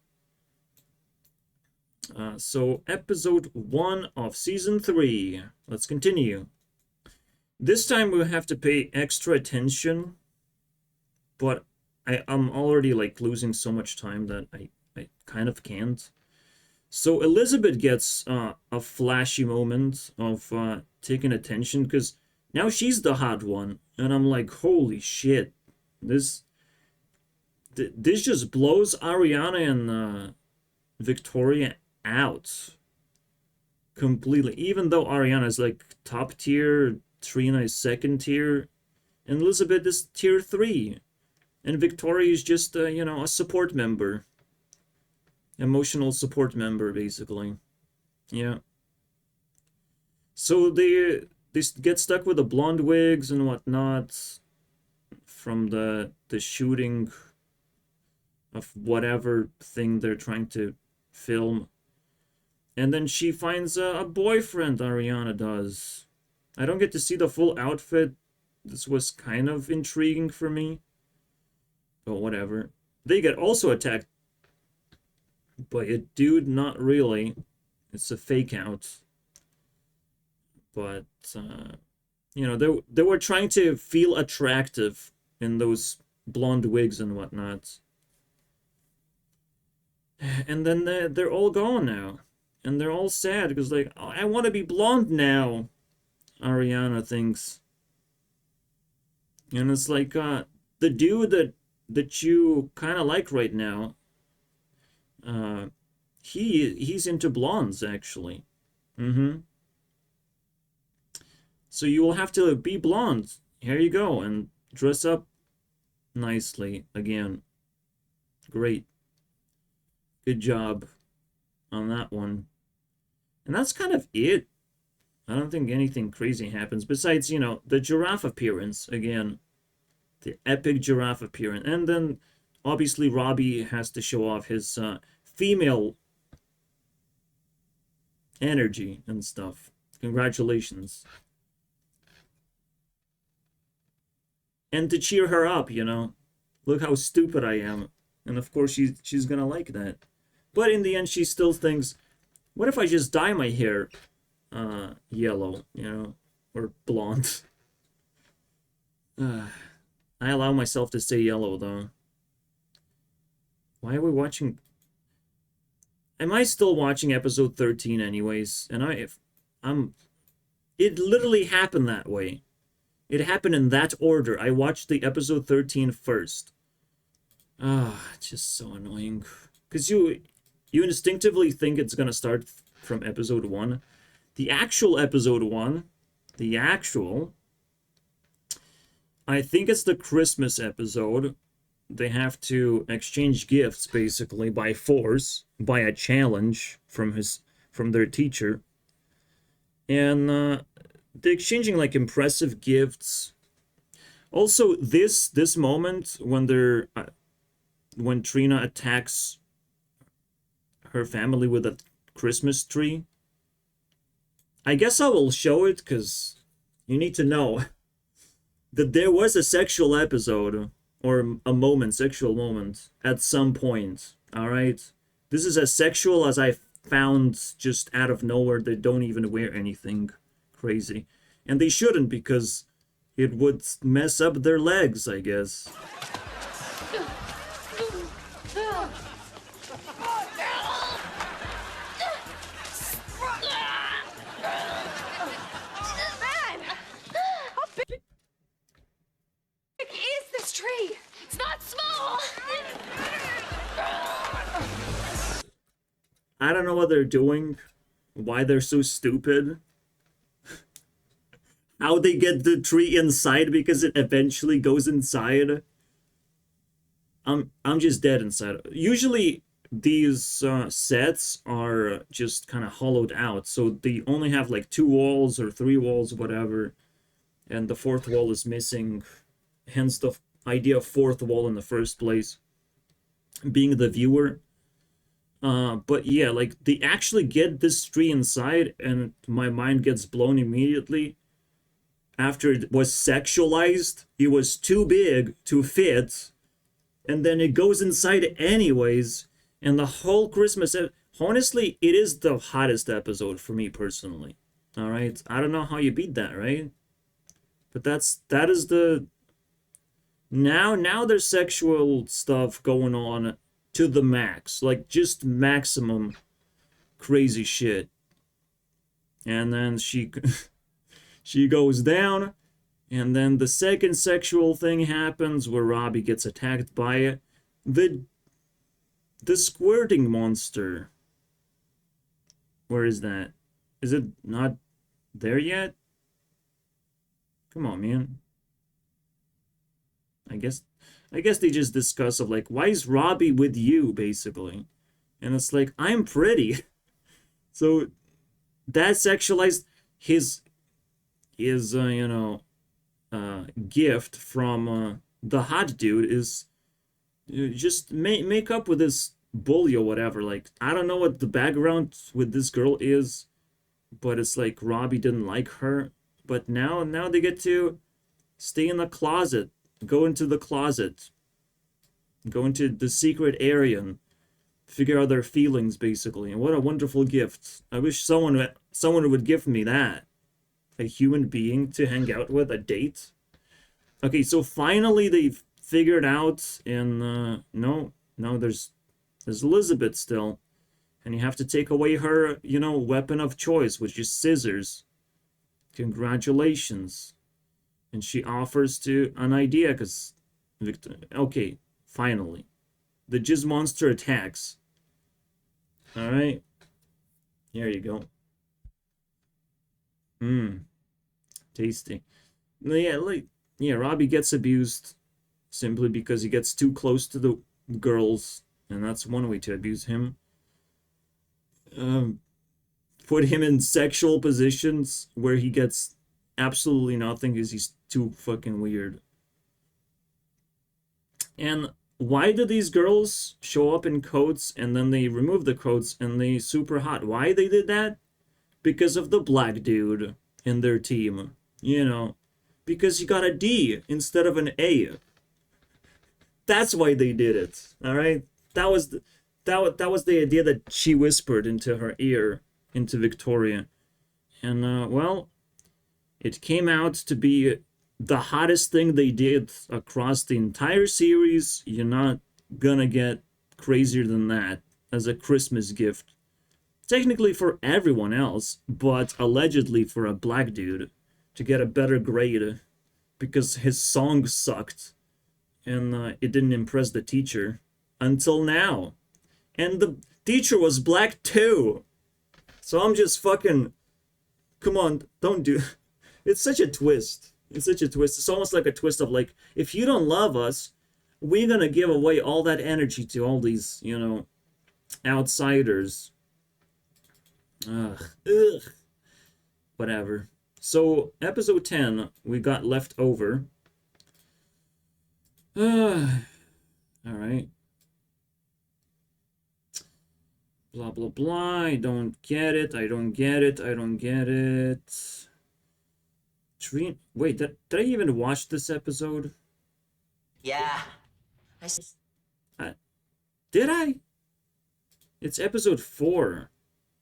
So episode 1 of season 3. Let's continue. This time we have to pay extra attention, but I'm already like losing so much time that I kind of can't. So Elizabeth gets a flashy moment of taking attention because now she's the hot one, and I'm like, holy shit, this this just blows Ariana and Victoria out completely. Even though Ariana is like top tier, Trina is second tier, and Elizabeth is tier 3, and Victoria is just you know, a support member. Emotional support member, basically. Yeah. So they get stuck with the blonde wigs and whatnot from the shooting of whatever thing they're trying to film. And then she finds a boyfriend, Ariana does. I don't get to see the full outfit. This was kind of intriguing for me. But whatever. They get also attacked by a dude, not really. It's a fake out. But, you know, they were trying to feel attractive in those blonde wigs and whatnot. And then they're all gone now. And they're all sad because, like, oh, I want to be blonde now, Ariana thinks. And it's like, the dude that you kind of like right now, he's into blondes, actually. So you will have to be blonde. Here you go, and dress up nicely again. Great. Good job on that one. And that's kind of it. I don't think anything crazy happens besides, you know, the giraffe appearance again. The epic giraffe appearance. And then obviously Robbie has to show off his female energy and stuff. Congratulations. And to cheer her up, you know. Look how stupid I am. And of course she's gonna like that. But in the end she still thinks, what if I just dye my hair yellow, you know, or blonde? I allow myself to say yellow though. Why are we watching? Am I still watching episode 13 anyways? And it literally happened that way. It happened in that order. I watched the episode 13 first. It's just so annoying. Because you instinctively think it's gonna start from episode 1. The actual episode 1, I think it's the Christmas episode. They have to exchange gifts, basically, by force, by a challenge from their teacher. And they're exchanging, like, impressive gifts. Also, this moment when when Trina attacks her family with a Christmas tree, I guess I will show it because you need to know that there was a sexual episode or a sexual moment at some point. All right, this is as sexual as I found just out of nowhere. They don't even wear anything crazy, and they shouldn't because it would mess up their legs, I guess. Tree. It's not small. I don't know what they're doing, why they're so stupid, how they get the tree inside because it eventually goes inside. I'm just dead inside. Usually these sets are just kind of hollowed out, so they only have like 2 walls or 3 walls, whatever, and the 4th wall is missing. Hence the idea of 4th wall in the first place, being the viewer. But yeah, like they actually get this tree inside, and my mind gets blown immediately. After it was sexualized, it was too big to fit, and then it goes inside anyways. And the whole Christmas, honestly, it is the hottest episode for me personally. All right, I don't know how you beat that, right? But that is the now there's sexual stuff going on to the max, like just maximum crazy shit. And then she she goes down, and then the second sexual thing happens where Robbie gets attacked by the squirting monster. Where is that? Is it not there yet? Come on, man. I guess they just discuss of like, why is Robbie with you, basically? And it's like, I'm pretty. So that sexualized his gift from the hot dude is just make up with this bully or whatever. Like, I don't know what the background with this girl is, but it's like Robbie didn't like her. But now they get to stay in the closet, go into the closet, go into the secret area and figure out their feelings, basically. And what a wonderful gift. I wish someone would give me that. A human being to hang out with, a date. Okay, so finally they've figured out, and no, there's Elizabeth still. And you have to take away her, weapon of choice, which is scissors. Congratulations. And she offers to an idea, because Victor... Okay, finally. The jizz monster attacks. Alright. Here you go. Tasty. Yeah, Robbie gets abused simply because he gets too close to the girls, and that's one way to abuse him. Put him in sexual positions where he gets absolutely nothing because he's too fucking weird. And why do these girls show up in coats and then they remove the coats and they super hot? Why they did that? Because of the black dude in their team. Because he got a D instead of an A. That's why they did it. All right? That was the idea that she whispered into her ear, into Victoria. And, well, it came out to be the hottest thing they did across the entire series. You're not gonna get crazier than that as a Christmas gift. Technically for everyone else, but allegedly for a black dude to get a better grade because his song sucked and it didn't impress the teacher until now. And the teacher was black too. So I'm just fucking... Come on, don't do... It's such a twist. It's such a twist. It's almost like a twist of like, if you don't love us, we're gonna give away all that energy to all these, outsiders. Ugh. Whatever. So, episode 10, we got left over. Alright. Blah, blah, blah. I don't get it. I don't get it. Wait, did I even watch this episode? Yeah. Did I? It's episode 4.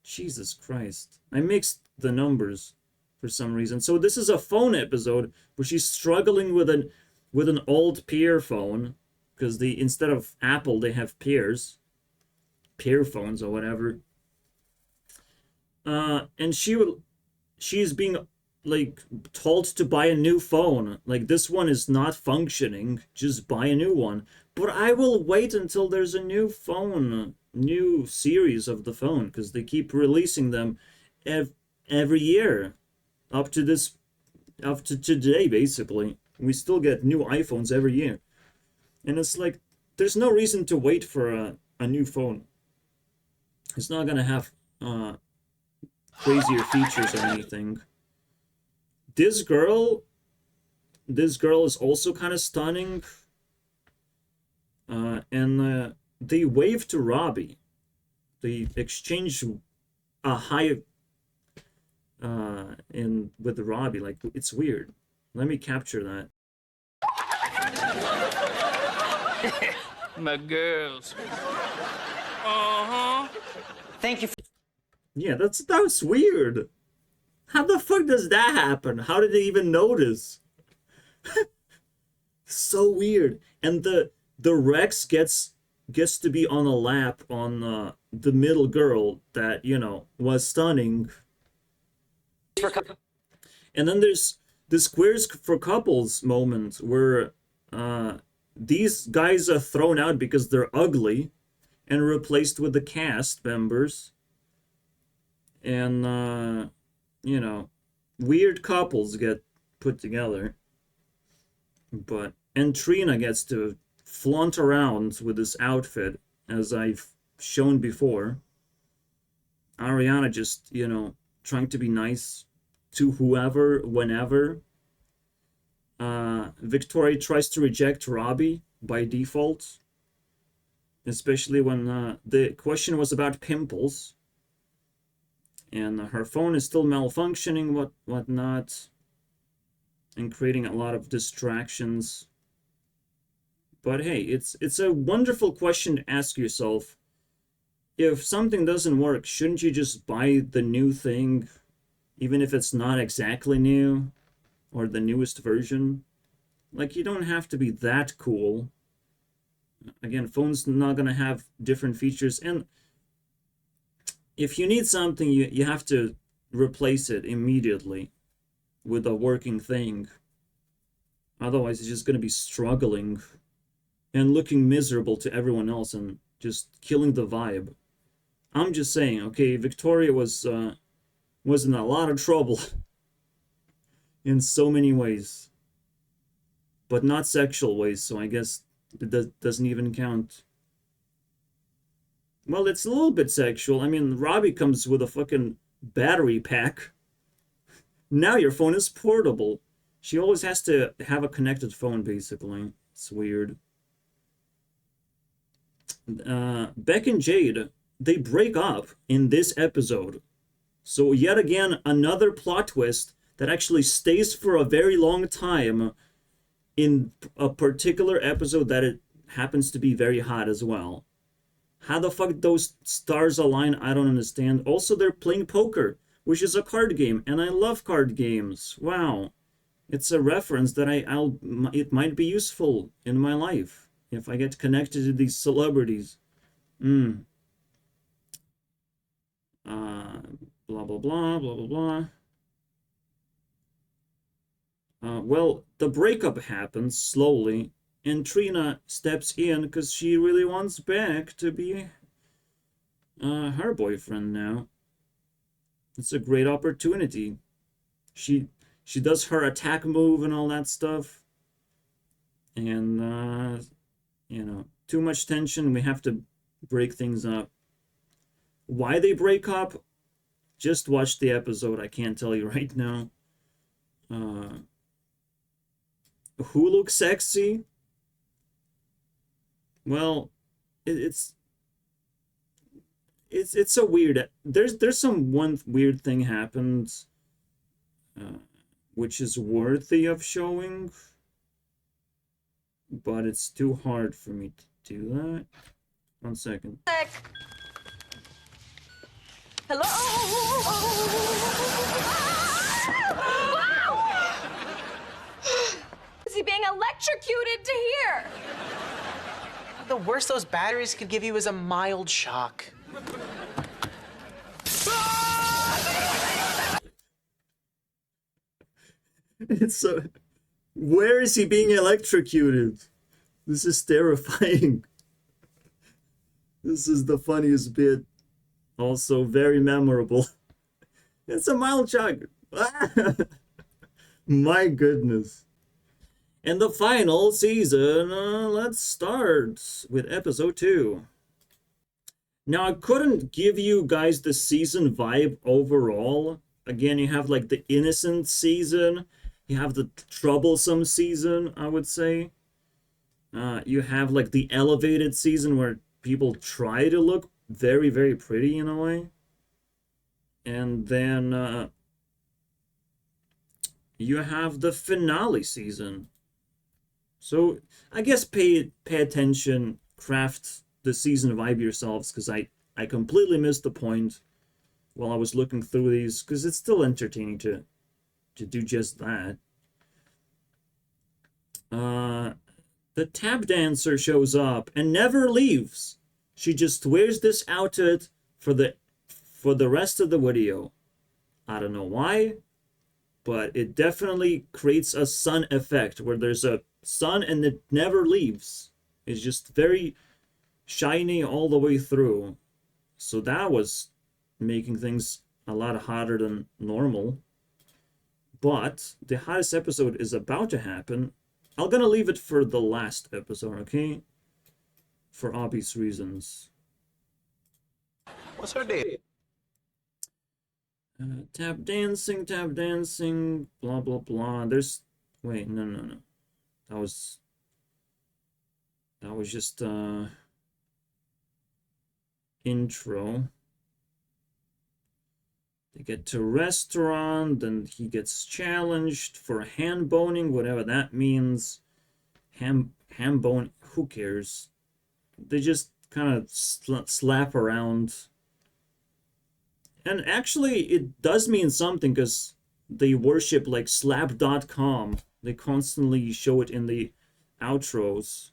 Jesus Christ. I mixed the numbers for some reason. So this is a phone episode where she's struggling with an old Peer phone, because instead of Apple they have Peer phones or whatever. And she's being like told to buy a new phone. Like, this one is not functioning, just buy a new one. But I will wait until there's a new phone, new series of the phone, because they keep releasing them every year up to today, basically. We still get new iPhones every year, and it's like there's no reason to wait for a new phone. It's not gonna have crazier features or anything. This girl is also kind of stunning. And they wave to Robbie. They exchange a high with Robbie. Like, it's weird. Let me capture that. My girls. Thank you. Yeah, that was weird. How the fuck does that happen? How did they even notice? So weird. And the Rex gets to be on a lap on the middle girl that, you know, was stunning. And then there's the squares for couples moment where these guys are thrown out because they're ugly and replaced with the cast members. And you know, weird couples get put together. And Trina gets to flaunt around with this outfit, as I've shown before. Ariana just, you know, trying to be nice to whoever, whenever. Victoria tries to reject Robbie by default, especially when the question was about pimples, and her phone is still malfunctioning, whatnot, and creating a lot of distractions. But hey, it's a wonderful question to ask yourself. If something doesn't work, shouldn't you just buy the new thing, even if it's not exactly new, or the newest version? Like, you don't have to be that cool. Again, phone's not gonna have different features, and if you need something, you have to replace it immediately with a working thing. Otherwise, it's just gonna be struggling and looking miserable to everyone else and just killing the vibe. I'm just saying, okay, Victoria was in a lot of trouble in so many ways, but not sexual ways, so I guess it doesn't even count. Well, it's a little bit sexual. I mean, Robbie comes with a fucking battery pack. Now your phone is portable. She always has to have a connected phone, basically. It's weird. Beck and Jade, they break up in this episode. So yet again, another plot twist that actually stays for a very long time in a particular episode that it happens to be very hot as well. How the fuck those stars align, I don't understand. Also, they're playing poker, which is a card game, and I love card games. Wow. It's a reference that it might be useful in my life if I get connected to these celebrities. Blah, blah, blah, blah, blah, blah. Well, the breakup happens slowly, and Trina steps in because she really wants Beck to be her boyfriend now. It's a great opportunity. She does her attack move and all that stuff. And, you know, too much tension. We have to break things up. Why they break up? Just watch the episode. I can't tell you right now. Who looks sexy? Well, it's so weird. There's some one weird thing happens, which is worthy of showing, but it's too hard for me to do that. 1 second. Hello? Is he being electrocuted to here? The worst those batteries could give you is a mild shock. It's so... Where is he being electrocuted? This is terrifying. This is the funniest bit. Also very memorable. It's a mild shock. My goodness. And the final season, let's start with episode 2. Now, I couldn't give you guys the season vibe overall. Again, you have like the innocent season. You have the troublesome season, I would say. You have like the elevated season where people try to look very, very pretty in a way. And then you have the finale season. So I guess pay attention, craft the season vibe yourselves, because I completely missed the point while I was looking through these, because it's still entertaining to do just that. The tap dancer shows up and never leaves. She just wears this outfit for the rest of the video. I don't know why, but it definitely creates a sun effect where there's a sun and it never leaves. It's just very shiny all the way through. So that was making things a lot hotter than normal. But the hottest episode is about to happen. I'm gonna leave it for the last episode, okay? For obvious reasons. What's her date? Tap dancing, blah, blah, blah. There's... Wait, no. That was just, intro. They get to a restaurant, and he gets challenged for hand boning, whatever that means. Ham bone, who cares? They just kind of slap around. And actually, it does mean something, because they worship, like, slap.com. They constantly show it in the outros.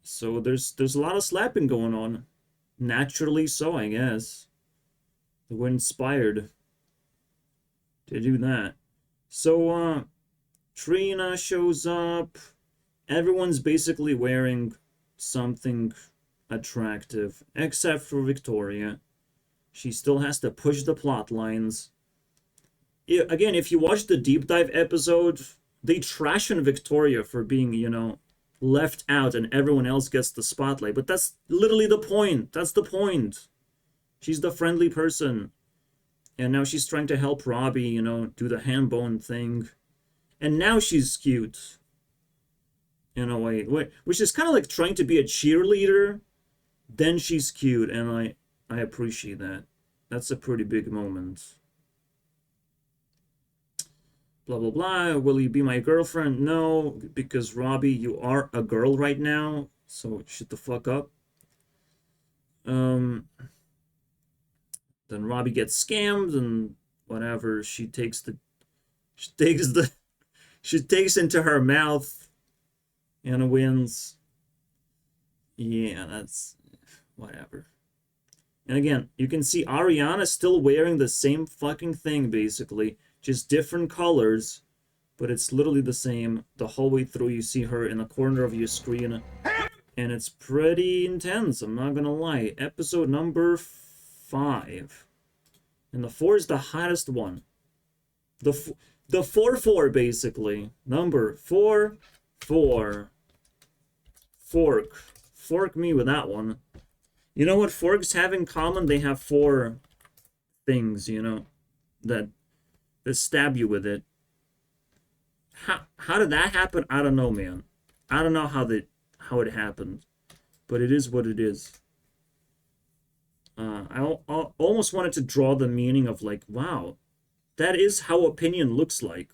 So there's a lot of slapping going on. Naturally so, I guess. They were inspired to do that. So, Trina shows up. Everyone's basically wearing something attractive, except for Victoria. She still has to push the plot lines. Again, if you watch the deep dive episode, they trash on Victoria for being, you know, left out and everyone else gets the spotlight. But that's literally the point. That's the point. She's the friendly person. And now she's trying to help Robbie, you know, do the hand bone thing. And now she's cute. In a way. Which is kind of like trying to be a cheerleader. Then she's cute. And I appreciate that. That's a pretty big moment. Blah, blah, blah. Will you be my girlfriend? No. Because, Robbie, you are a girl right now. So shut the fuck up. Then Robbie gets scammed and whatever. She takes into her mouth and wins. Yeah, that's whatever. And again, you can see Ariana still wearing the same fucking thing, basically. Just different colors, but it's literally the same. The whole way through, you see her in the corner of your screen. And it's pretty intense, I'm not gonna lie. Episode number 5. And the 4 is the hottest one. The 4-4, basically. Number 4. Fork me with that one. You know what forks have in common? They have 4 things, you know, that stab you with it. How did that happen? I don't know, man. I don't know how it happened, but it is what it is. I almost wanted to draw the meaning of, like, wow, that is how opinion looks like.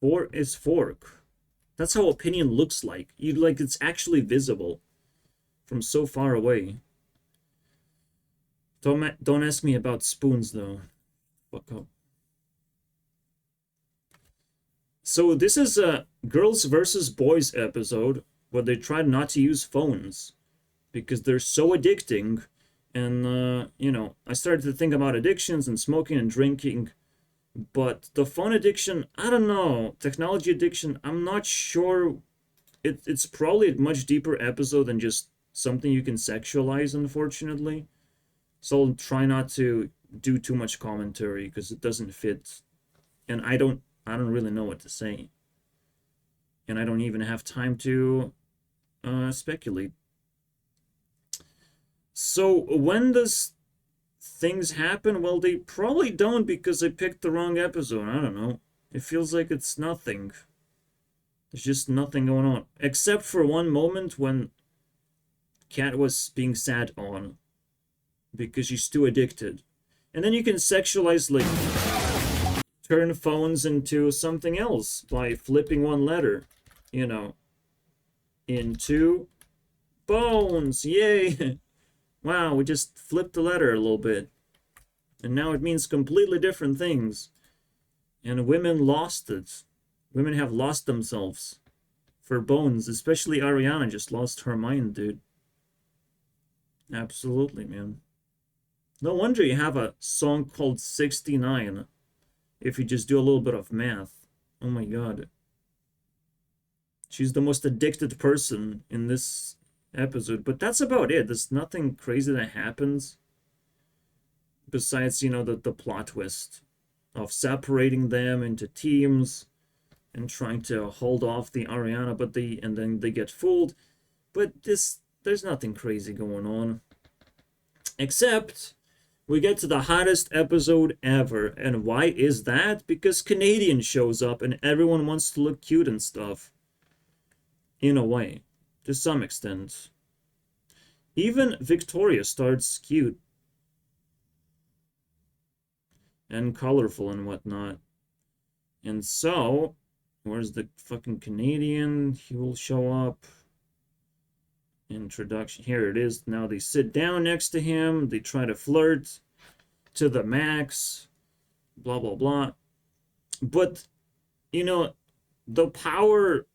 Fork is fork. That's how opinion looks like. It's actually visible from so far away. Don't ask me about spoons, though. Fuck up. So this is a girls versus boys episode where they try not to use phones because they're so addicting. And, you know, I started to think about addictions and smoking and drinking. But the phone addiction, I don't know. Technology addiction, I'm not sure. It's probably a much deeper episode than just something you can sexualize, unfortunately. So I'll try not to do too much commentary because it doesn't fit. And I don't really know what to say. And I don't even have time to speculate. So when does things happen? Well, they probably don't because I picked the wrong episode. I don't know. It feels like it's nothing. There's just nothing going on. Except for one moment when Kat was being sat on. Because she's too addicted. And then you can sexualize, like, turn phones into something else by flipping one letter. You know. Into bones. Yay! Wow, we just flipped the letter a little bit. And now it means completely different things. And women lost it. Women have lost themselves for bones, especially Ariana just lost her mind, dude. Absolutely, man. No wonder you have a song called 69 if you just do a little bit of math. Oh my god. She's the most addicted person in this episode, but that's about it. There's nothing crazy that happens besides, you know, the plot twist of separating them into teams and trying to hold off the Ariana, but and then they get fooled. But there's nothing crazy going on. Except we get to the hottest episode ever. And why is that? Because Canadian shows up and everyone wants to look cute and stuff. In a way. To some extent. Even Victoria starts cute. And colorful and whatnot. And so, where's the fucking Canadian? He will show up. Introduction. Here it is. Now they sit down next to him. They try to flirt to the max. Blah, blah, blah. But, you know, the power,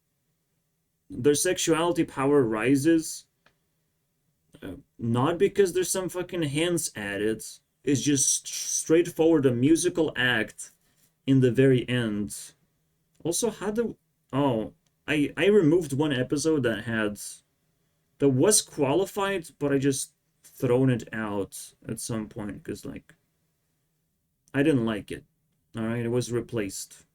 their sexuality power rises. Not because there's some fucking hints added. It's just straightforward a musical act in the very end. Also, how do... Oh, I removed one episode that was qualified, but I just thrown it out at some point because, like, I didn't like it. Alright, it was replaced.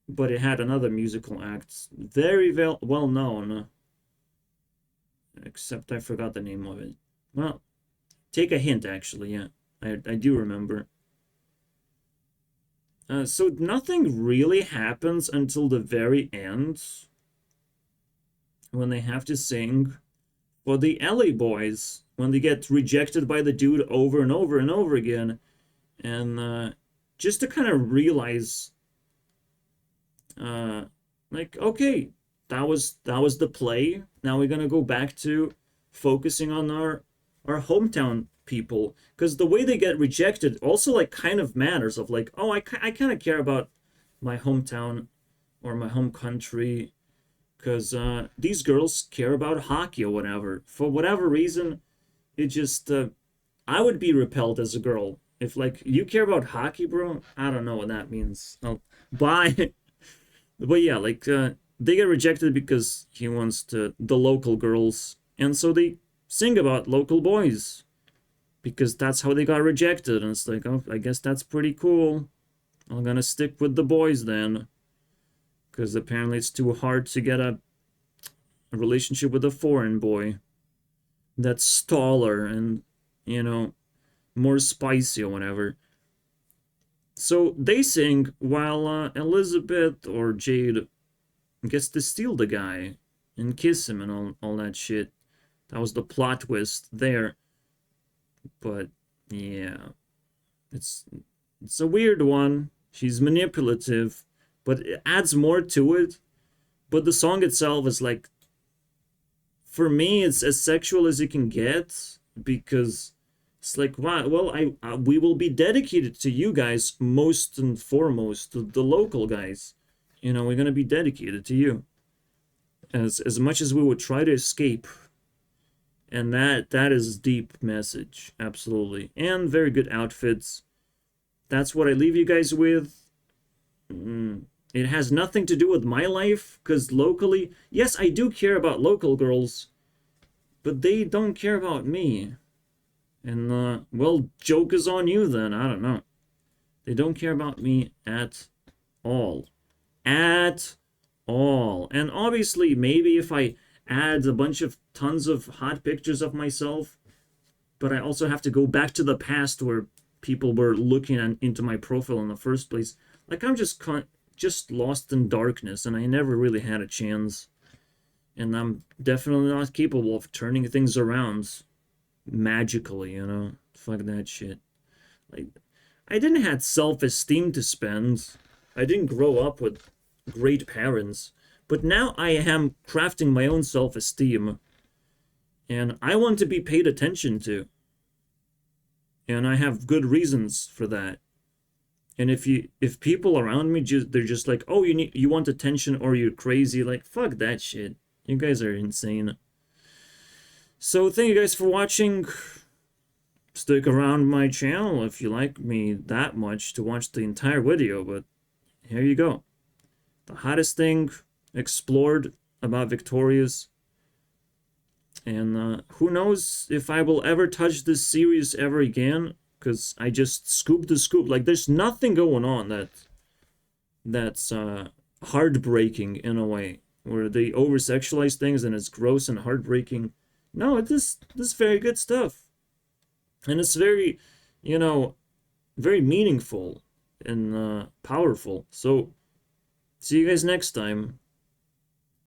But it had another musical act, very well known. Except I forgot the name of it. Well, take a hint, actually, yeah. I do remember. So nothing really happens until the very end, when they have to sing for the LA boys, when they get rejected by the dude over and over and over again, and just to kind of realize, like, okay, that was the play. Now we're gonna go back to focusing on our hometown people, because the way they get rejected also, like, kind of matters of, like, oh, I kind of care about my hometown or my home country, because these girls care about hockey or whatever. For whatever reason, it just, I would be repelled as a girl. If, like, you care about hockey, bro, I don't know what that means. Oh, bye. But yeah, like, they get rejected because he wants the local girls, and so they sing about local boys, because that's how they got rejected, and it's like, oh, I guess that's pretty cool. I'm gonna stick with the boys then. Because apparently it's too hard to get a relationship with a foreign boy that's taller and, you know, more spicy or whatever. So they sing while Elizabeth or Jade gets to steal the guy and kiss him and all that shit. That was the plot twist there. But yeah, it's a weird one. She's manipulative, but it adds more to it. But the song itself is, like, for me, it's as sexual as you can get, because it's like, wow, well, we will be dedicated to you guys, most and foremost, the local guys. You know, we're gonna be dedicated to you as much as we would try to escape. And that is deep message, absolutely. And very good outfits. That's what I leave you guys with. It has nothing to do with my life, because locally, yes, I do care about local girls, but they don't care about me. And, well, joke is on you then, I don't know. They don't care about me at all. At all. And obviously, maybe if I add a bunch of tons of hot pictures of myself, but I also have to go back to the past where people were looking into my profile in the first place. Like, I'm just lost in darkness, and I never really had a chance. And I'm definitely not capable of turning things around magically, you know? Fuck that shit. Like, I didn't have self-esteem to spend. I didn't grow up with great parents. But now I am crafting my own self-esteem. And I want to be paid attention to. And I have good reasons for that. And if people around me they're just like, oh, you want attention or you're crazy, like fuck that shit. You guys are insane. So thank you guys for watching. Stick around my channel if you like me that much to watch the entire video, but here you go. The hottest thing explored about Victoria's. And who knows if I will ever touch this series ever again, because I just scooped the scoop. Like, there's nothing going on that's heartbreaking in a way, where they over-sexualize things and it's gross and heartbreaking. No, this is very good stuff. And it's very, you know, very meaningful and powerful. So, see you guys next time.